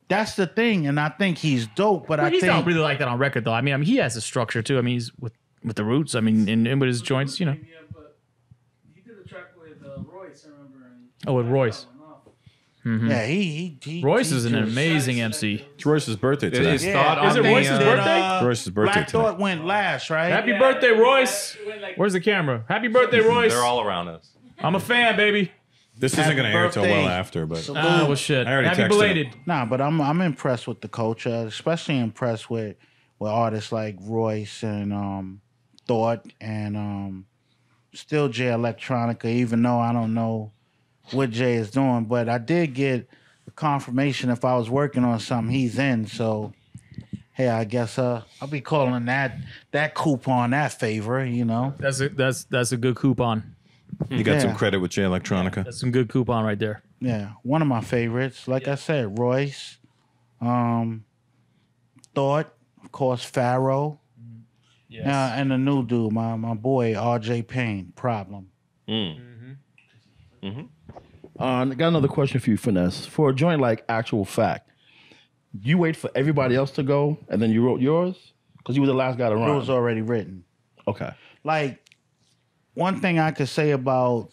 that's the thing. And I think he's dope, but I He's think not really like that on record though. I mean, he has a structure too. I mean, he's with the Roots. I mean, and with his joints, you know. Yeah, but he did a track with Royce, I remember. And Oh, with Royce. yeah, he Royce is an just- amazing MC. It's Royce's birthday today. his thought Is on it the, Royce's birthday? Royce's birthday Black today. Thought went last, right? Happy birthday, Royce. Where's the camera? Happy birthday, Royce. They're all around us. I'm a fan, baby. This isn't going to air till well after, but Well, shit. I already Happy texted belated. him. Nah, but I'm impressed with the culture, especially impressed with artists like Royce and Thought and still Jay Electronica, even though I don't know what Jay is doing. But I did get a confirmation if I was working on something, he's in. So hey, I guess I'll be calling that coupon that favor, you know. That's a good coupon. You got some Yeah. credit with Jay Electronica. That's some good coupon right there. Yeah, one of my favorites. Like I said, Royce, Thought, of course, Pharaoh, and the new dude, my boy R.J. Payne. Problem. I got another question for you, Finesse. For a joint like Actual Fact, you wait for everybody else to go and then you wrote yours? Because you were the last guy to It run. was already written. Okay. Like, one thing I could say about,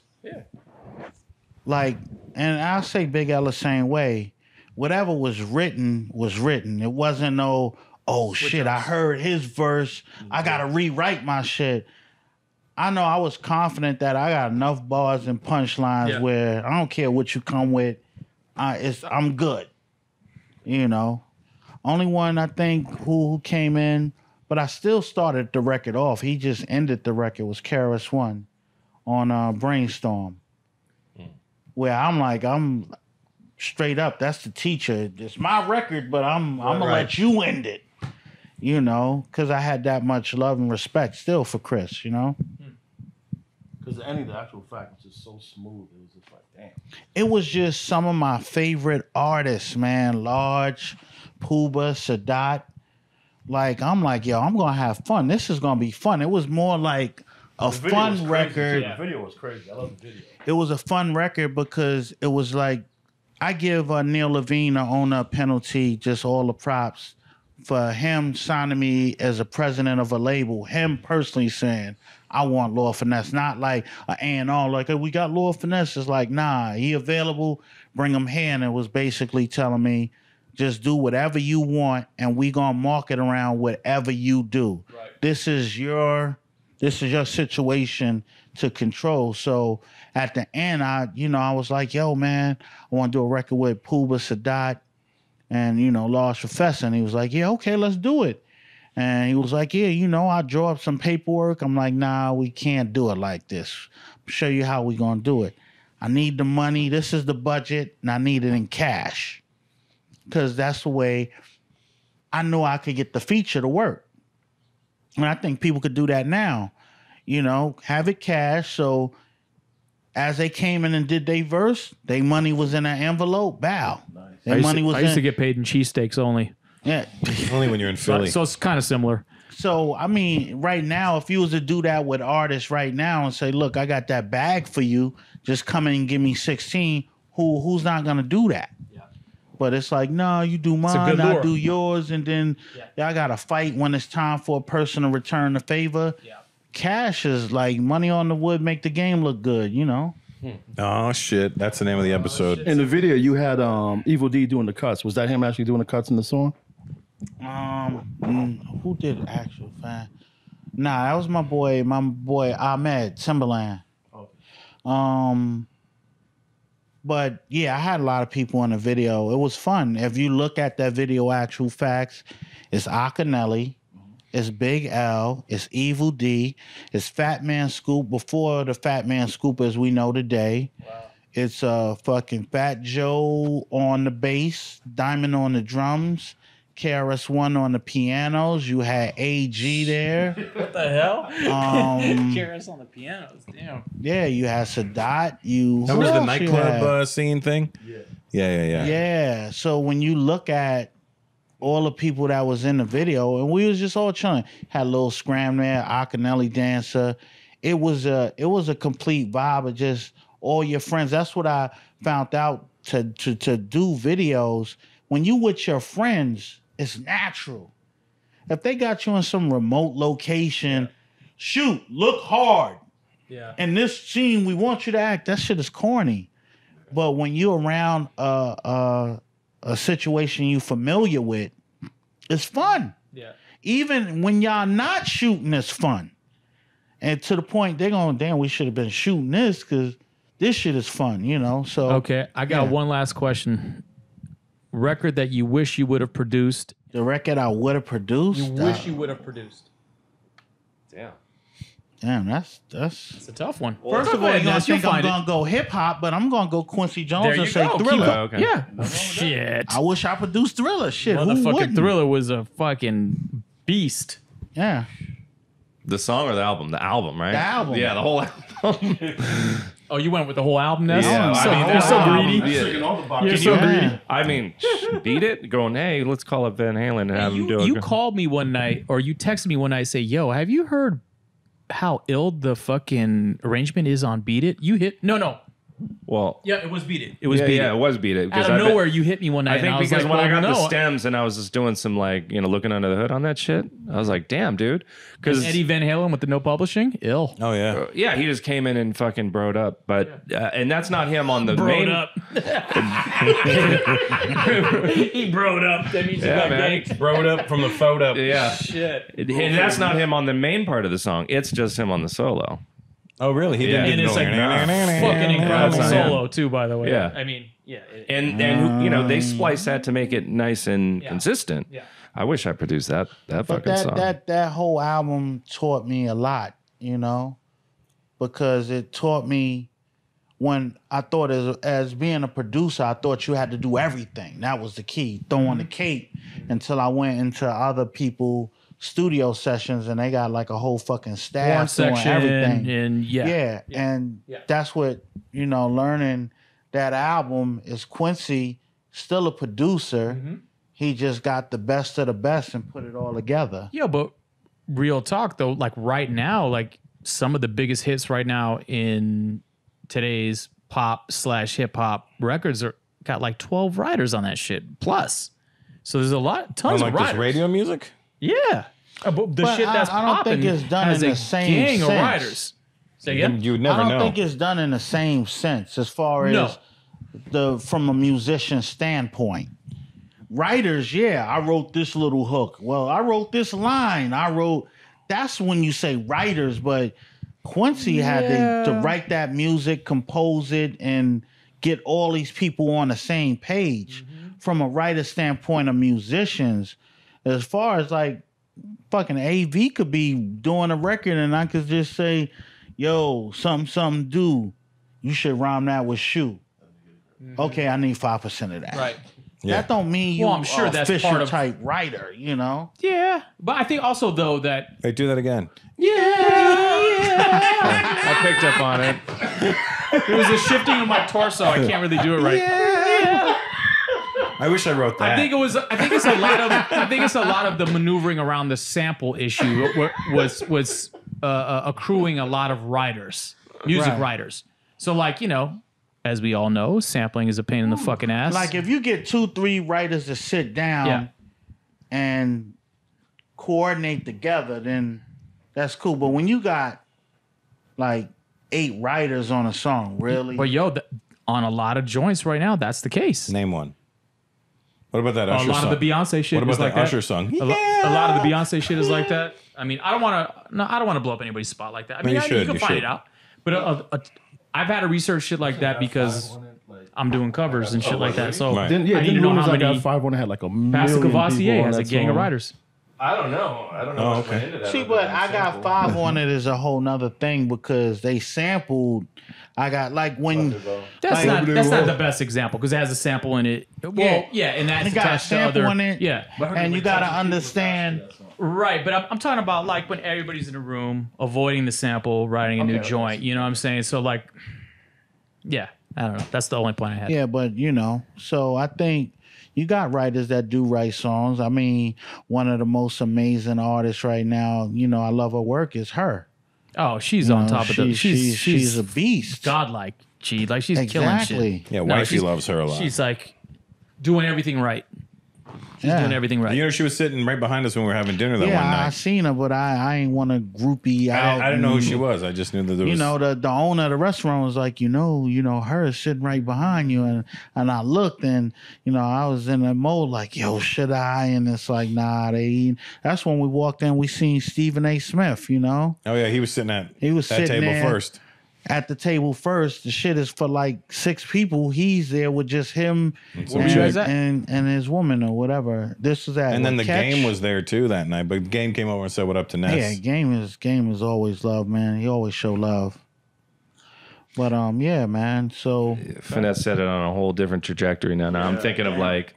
like, and I'll say Big L the same way. Whatever was written was written. It wasn't no, oh shit, I heard his verse. I gotta rewrite my shit. I know I was confident that I got enough bars and punchlines where I don't care what you come with, I'm good. You know, only one I think who came in, but I still started the record off. He just ended the record was KRS One on Brainstorm, where I'm straight up. That's the teacher. It's my record, but I'm gonna let you end it. You know, because I had that much love and respect still for Chris. You know. Because the ending of the Actual Fact was just so smooth. It was just like, damn. It was just some of my favorite artists, man. Large, Puba, Sadat. Like, I'm like, yo, I'm going to have fun. This is going to be fun. It was more like a fun record. The video was crazy. I love the video. It was a fun record because it was like, I give Neil Levine, the owner of Penalty, just all the props for him signing me as a president of a label. Him personally saying, I want Lord Finesse, not like an A&R, like, hey, we got Lord Finesse. It's like, nah, he available, bring him here. And it was basically telling me, just do whatever you want, and we gonna market around whatever you do. Right. This is your situation to control. So at the end, I was like, yo, man, I want to do a record with Puba, Sadat, and Large Professor. And he was like, yeah, okay, let's do it. And he was like, yeah, I draw up some paperwork. I'm like, nah, we can't do it like this. I'll show you how we gonna do it. I need the money. This is the budget, and I need it in cash. Because that's the way I knew I could get the feature to work. And I think people could do that now. Have it cash. So as they came in and did their verse, their money was in an envelope. Bow. Nice. I used to get paid in cheesesteaks only. Yeah. Only when you're in Philly. So it's kind of similar. So, I mean, right now, if you was to do that with artists right now and say, look, I got that bag for you, just come in and give me 16, who's not going to do that? Yeah. But it's like, no, you do mine, I do yours, and then I got to fight when it's time for a person to return the favor. Yeah. Cash is like money on the wood make the game look good, Oh, shit. That's the name of the episode. In the video, you had Evil D doing the cuts. Was that him actually doing the cuts in the song? Who did Actual Fact? Nah, that was my boy Ahmed Timberland. Okay. But yeah, I had a lot of people in the video. It was fun. If you look at that video, Actual Facts, it's Akinelli, it's Big L, it's Evil D, it's Fat Man Scoop before the Fat Man Scoop as we know today. Wow. It's fucking Fat Joe on the bass, Diamond on the drums, KRS-One on the pianos. You had AG there. What the hell? KRS on the pianos. Damn. Yeah, you had Sadat. That was the nightclub scene thing? Yeah. Yeah. So when you look at all the people that was in the video, and we was just all chilling. Had a little scram there, Akinelli dancer. It was a complete vibe of just all your friends. That's what I found out to do videos. When you with your friends, it's natural. If they got you in some remote location, shoot, look hard. Yeah. In this scene, we want you to act. That shit is corny. But when you're around a situation you familiar with, it's fun. Yeah. Even when y'all not shooting, it's fun. And to the point they're going, damn, we should have been shooting this because this shit is fun, you know. So Okay, I got one last question. Record that you wish you would have produced. the record I would have produced. you would have produced. Damn. Damn, that's. It's a tough one. First of all, you're gonna think I'm gonna go hip hop, but I'm gonna go Quincy Jones There and you say go. Thriller. Okay. Yeah. Shit. I wish I produced Thriller. Shit, who Motherfucking wouldn't? Thriller was a fucking beast. Yeah, The song or the album? The album, right? The album. Yeah, the whole album. Oh, you went with the whole album, Ness? Yeah, so, I mean, you're so album, greedy. yeah. You're so Yeah. greedy. I mean, beat it. Going, hey, let's call up Van Halen and have him do it. You called me one night, or you texted me one night, say, "Yo, have you heard how ill the fucking arrangement is on Beat It?" You hit no. Well, Yeah, it was Beat It. It was yeah, Beat yeah, It. it was beat it. Out of nowhere, you hit me one night. I think and I was because like, when I well, got the no. stems and I was just doing some like looking under the hood on that shit, I was like, damn, dude. Because Eddie Van Halen with the no publishing, ill. Oh yeah. yeah, he just came in and fucking broed up, but and that's not him on the Broed main. up. He broed up. That means Yeah, you got man. ganked. Broed up from the photo. Yeah, Shit. and that's not him on the main part of the song. It's just him on the solo. Oh really? He Yeah. didn't And it's like go. fucking incredible that's not him. solo too, by the way. Yeah. I mean, yeah. And you know they splice that to make it nice and consistent. Yeah. I wish I produced that but fucking song. that whole album taught me a lot, you know, because it taught me when I thought as being a producer, I thought you had to do everything. That was the key, throwing the cape, until I went into other people studio sessions and they got like a whole fucking Horn staff doing section everything. and And that's what, you know, learning that album is Quincy still a producer. He just got the best of the best and put it all together. Yeah, but real talk though, like right now, like some of the biggest hits right now in today's pop/hip hop records are got like 12 writers on that shit plus. So there's a lot, tons Like of this writers. radio music? Yeah, but the But shit that's I don't popping think it's done has in a the same gang of sense. writers. Say again? You would never I don't know. think it's done in the same sense as far No. as from a musician standpoint. Writers, yeah, I wrote this little hook. Well, I wrote this line. That's when you say writers, but Quincy had to write that music, compose it, and get all these people on the same page. From a writer standpoint of musicians, as far as like fucking AV could be doing a record and I could just say, yo, something do. You should rhyme that with shoe. Okay, I need 5% of that. Right. That don't mean you Well, I'm sure that's official part of- type writer, you know? Yeah, but I think also though that Hey, do that again. I picked up on it. there was a shifting of my torso. I can't really do it right. I wish I wrote that. I think it's a lot of the maneuvering around the sample issue was accruing a lot of writers, music Right. writers. So like, you know, as we all know, sampling is a pain in the fucking ass. Like if you get 2-3 writers to sit down Yeah. and coordinate together, then that's cool. But when you got like 8 writers on a song, really? But yo, on a lot of joints right now, that's the case. Name one. What about that A Usher lot song? of the Beyonce shit What about is that like that. Usher song? A lot of the Beyonce shit is like that. I mean, I don't want to blow up anybody's spot like that. I mean, you you can should. find it out. But I've had to research shit like that because I'm doing covers and shit like that. So Right. Then I need to know how many. Got 5 had like a million Pastor people Cavassier on has a that gang of song. writers. I don't know. Oh, okay. See, but I got 5 on it is a whole nother thing because they sampled. I got like when That's Like- not the best example because it has a sample in it. Well, yeah, and that's you got a attached to sample other. in it, Yeah, and you gotta understand. right. But I'm talking about like when everybody's in a room, avoiding the sample, writing a new joint. You know what I'm saying? So like, yeah, I don't know. That's the only point I had. Yeah, but you know, so I think you got writers that do write songs. I mean, one of the most amazing artists right now, you know, I love her work is her. Oh, she's You on know, top of the. she's a beast. godlike. Like she's killing Exactly. shit. Yeah, No, wifey she's- loves her a lot. She's like doing everything right. She's Yeah. doing everything right. You know, she was sitting right behind us when we were having dinner that Yeah, one I night. seen her, but I ain't want to groupie out. I didn't know who and- she was. I just knew that there was. You know, the owner of the restaurant was like, you know, her is sitting right behind you, and I looked, and you know, I was in a mode like, yo, should I? And it's like, nah, they. That's when we walked in. We seen Stephen A. Smith. You know, Oh yeah, he was sitting at He was that sitting table there. first. at the table first. The shit is for like 6 people. He's there with just him Where were you guys at? and his woman or whatever. This was at And then the Catch. game was there too that night. But Game came over and said, "What up to Ness?" Yeah, game is always love, man. He always show love. But yeah, man. So Finesse set it on a whole different trajectory now. Now I'm thinking of like,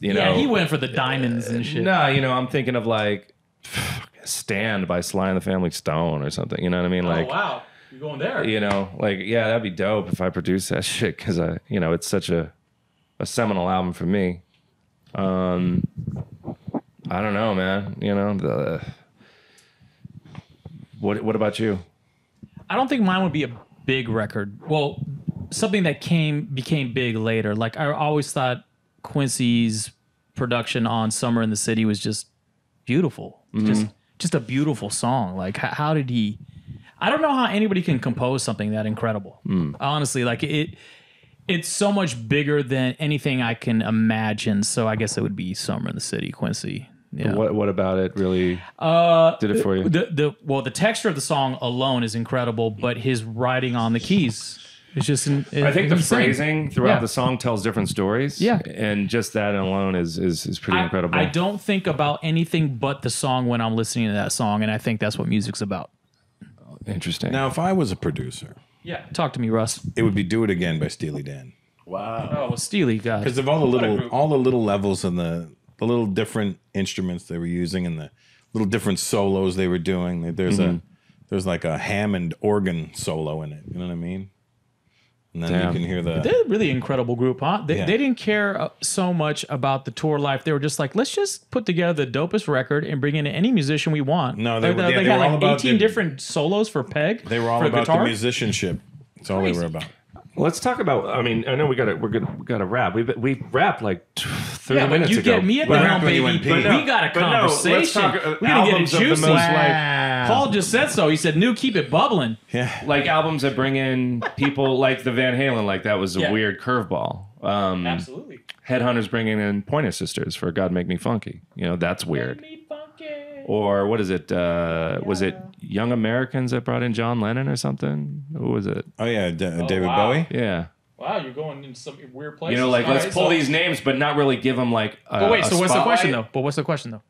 you know, Yeah, he went for the diamonds and shit. No, you know, I'm thinking of like Stand by Sly and the Family Stone or something. You know what I mean? Like, oh wow, you're going there. you know, like, yeah, that'd be dope if I produced that shit because you know, it's such a seminal album for me. I don't know, man. You know, what about you? I don't think mine would be a big record. Well, something that became big later. Like I always thought Quincy's production on Summer in the City was just beautiful. Just a beautiful song. Like how did he? I don't know how anybody can compose something that incredible. Honestly, like it's so much bigger than anything I can imagine. So I guess it would be Summer in the City, Quincy. Yeah. What about it really did it for you? The texture of the song alone is incredible, but his writing on the keys is just. I think the insane. phrasing throughout Yeah. the song tells different stories. Yeah. And just that alone is pretty incredible. I don't think about anything but the song when I'm listening to that song, and I think that's what music's about. Interesting. Now, if I was a producer, Yeah, talk to me, Russ. it would be "Do It Again" by Steely Dan. Wow. Oh, well, Steely, God. Because of all the little levels and the little different instruments they were using and the little different solos they were doing. There's like a Hammond organ solo in it. You know what I mean? And then Damn. you can hear the. They're a really incredible group, huh? They Yeah. didn't care so much about the tour life. They were just like, let's just put together the dopest record and bring in any musician we want. No, they were- they they had were all like about 18 the- different solos for Peg. They were all for about guitar. the musicianship. That's all they were about. Let's talk about. I mean, I know we got to wrap. We wrapped like 30 Yeah, but minutes you ago. get me at What the happened helm, when you baby. went pee? We got a But no, let's conversation. talk, We're gonna get it albums of the juicy. most, Paul just said so. He said, "New, keep it bubbling." Yeah. like albums that bring in people like the Van Halen. Like that was a Yeah. weird curveball. Absolutely. Headhunters bringing in Pointer Sisters for God Make Me Funky. You know, that's weird. Or what is it? Was it Young Americans that brought in John Lennon or something? Who was it? Oh yeah, David wow. Bowie. Yeah. Wow, you're going in some weird You places. know, like All let's right, pull so- these names, but not really give them like. But wait, a so what's the question spotlight. though? But what's the question though?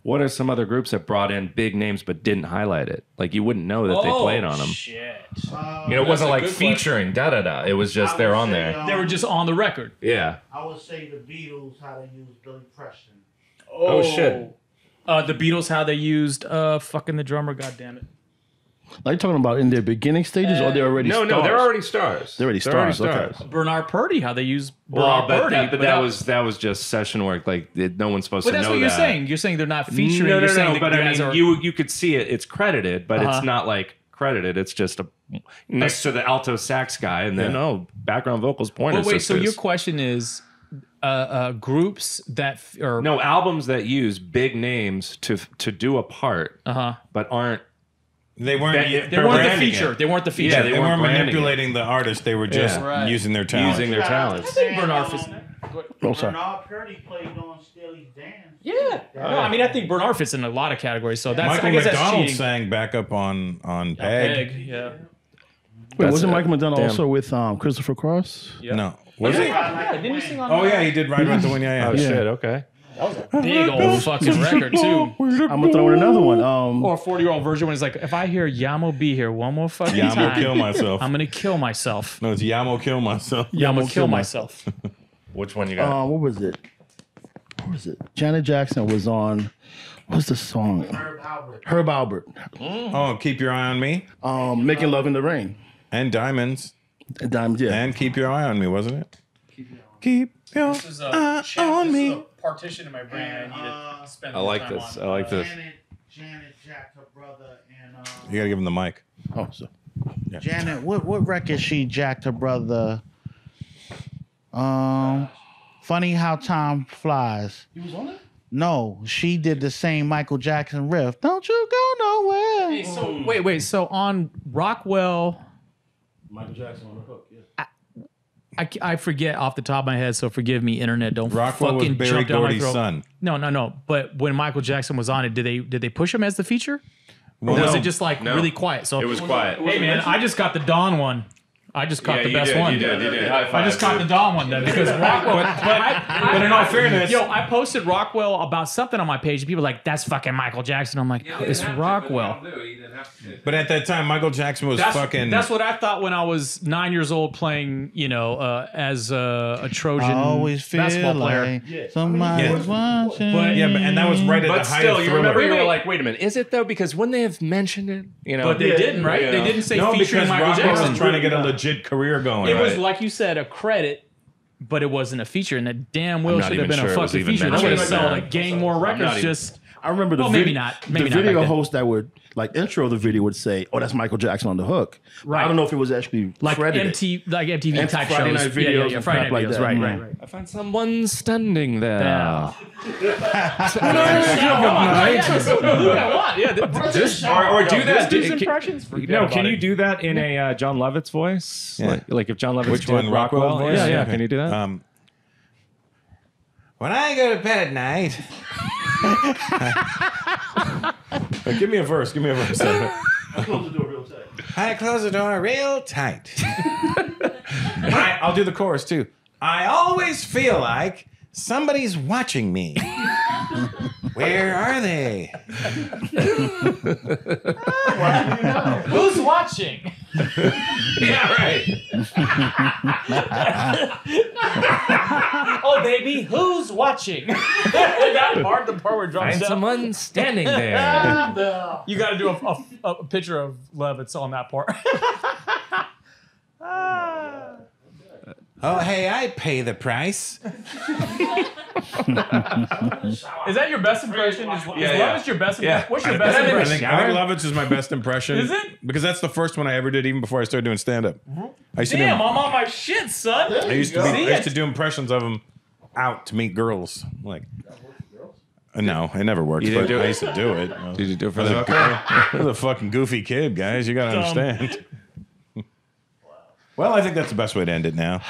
What are some other groups that brought in big names but didn't highlight it? Like you wouldn't know that they played on them. Shit. You know, it wasn't a like good question. featuring da da da. It was just they're on there. They were just on the record. Yeah. I would say the Beatles, how they use Billy Preston. Oh shit. The Beatles, how they used fucking the drummer. God damn it. Are you talking about in their beginning stages or they're already No, stars? no, they're already stars. They're already stars, okay. Bernard Purdy, how they used Well, Bernard Purdy. but that was just session work. Like no one's supposed But to know that's what you're that. saying. You're saying they're not featuring. No, You're saying no. the But I guys mean, are. you could see it. It's credited, but Uh-huh. it's not like credited. It's just a next to the alto sax guy, and then background vocals Pointer But wait, so Sisters. your question is groups that or No, albums that use big names to do a part, but aren't. They weren't. They they weren't the branding feature. it. They weren't the feature. Yeah, They they weren't weren't branding manipulating the artist. They were just Yeah. Right. using their talent. Using their talents. I think Bernard. Oh, sorry. Bernard Purdy played on Steely's Dance. Yeah. No, I mean, I think Bernard fits in a lot of categories. So that's I Michael guess that's McDonald cheating. sang backup on Peg. Peg, yeah. Wait, wasn't it. Michael McDonald Damn. also with Christopher Cross? No, was he? Yeah, didn't he sing on? Oh yeah, he did Ride Right the Wind. Yeah, Oh yeah. shit! Okay. Big old fucking record too. I'm gonna throw in another one. Or a 40-year-old version when it's like, if I hear Yamo be here one more fucking Yeah, I'm time, gonna kill myself. I'm gonna kill myself. No, it's Yamo kill myself. Yeah, I'm gonna kill myself. Which one you got? What was it? What was it? Janet Jackson was on. What's the song? Herb Albert. Oh, Keep Your Eye on Me Making Love in the Rain. and Diamonds Diamonds, yeah. and Keep Your Eye on Me, wasn't it? Keep your eye on me. partition in my brain. I need to spend. I like this. I like this. Janet jacked her brother and You gotta give him the mic. Oh, so. Janet, what record she jacked her brother? Funny How Time Flies. He was on it? No, she did the same Michael Jackson riff. Don't you go nowhere. Hey, so wait. So on Rockwell, Michael Jackson on the hook, yeah. I forget off the top of my head. So forgive me, internet. Don't Rockwell was fucking Barry jump down my Gordy's throat. son. No. But when Michael Jackson was on it, did they push him as the feature? Or was No. it just like No. really quiet? So It was quiet. Hey man, I just got the Dawn one. I just caught the best one. You did. High I five, just caught the dude. Dawn one then because Rockwell. But in all fairness, Yo, I posted Rockwell about something on my page, and people were like, "That's fucking Michael Jackson." I'm like, "No, it's Rockwell." but at that time, Michael Jackson was fucking. That's what I thought when I was 9 years old playing, as a Trojan I always feel basketball player. like somebody's watching. But- yeah, and that was right at But the height still, of you Thriller. remember you were like, wait a minute, is it though? Because wouldn't they have mentioned it? But they didn't, right? Yeah. They didn't say No, featuring because Michael Rockwell Jackson. was trying to get a legit career going. It was right? like you said, a credit, but it wasn't a feature, and that damn well I'm not should have even been sure a it was fucking even feature. That would have mentioned. sold a gang more records. not even- Just I remember the Well, maybe video, not. Maybe the not back video then. host that would like intro the video would say, "Oh, that's Michael Jackson on the hook." Right. I don't know if it was actually like credited. MTV And type Friday shows. night videos and Friday crap night like videos. that. Right, Right. right. I found someone standing there. Yeah. Or do that. These impressions. Forget No, about can it. you do that in a John Lovitz voice? Yeah. Like if John Lovitz Which did one? Rockwell voice? Yeah, Okay. Can you do that? When I go to bed at night. Give me a verse. Give me a verse. I closed the door real tight. I close the door real tight. I'll do the chorus too. I always feel like somebody's watching me. Where are they? Who's watching? yeah, right. Oh, baby, who's watching? That part, the part where it drops Find down. someone standing there. You got to do a picture of Levitz on that part. Oh, hey, I pay the price. Is that your best impression? Is Levitz your best impression? Yeah. What's your best I impression? think Lovitz is my best impression. Is it? Because that's the first one I ever did, even before I started doing stand-up. I used to do- Damn, I'm on my shit, son. I used to do impressions of him out to meet girls. Like, no, it never worked. didn't But do it? I used to do it. Did you do it for the hooker? I was a fucking goofy kid, guys. You gotta understand. Well, I think that's the best way to end it now.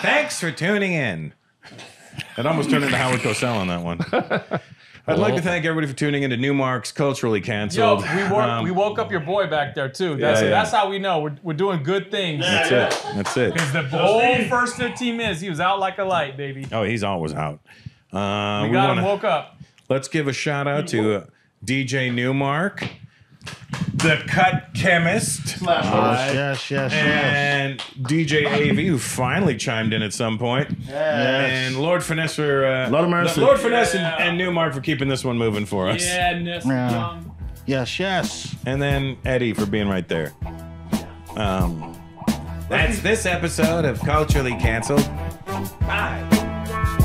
Thanks for tuning in. It almost turned into Howard Cosell on that one. I'd like to thank everybody for tuning into Newmark's Culturally Yo, Canceled. we woke up your boy back there too. That's Yeah. that's how we know we're doing good things. That's it. That's it. Because the whole first 15 minutes, he was out like a light, baby. Oh, he's always out. We got him woke up. Let's give a shout out to DJ Newmark, the Cut Chemist, Yes. and DJ AV, who finally chimed in at some point, and Lord Finesse for Lord of Mercy. Lord Finesse and Newmark for keeping this one moving for us, Yeah, Ness Yeah. Young. Yes. and then Eddie for being right there. That's this episode of Culturally Canceled. Bye.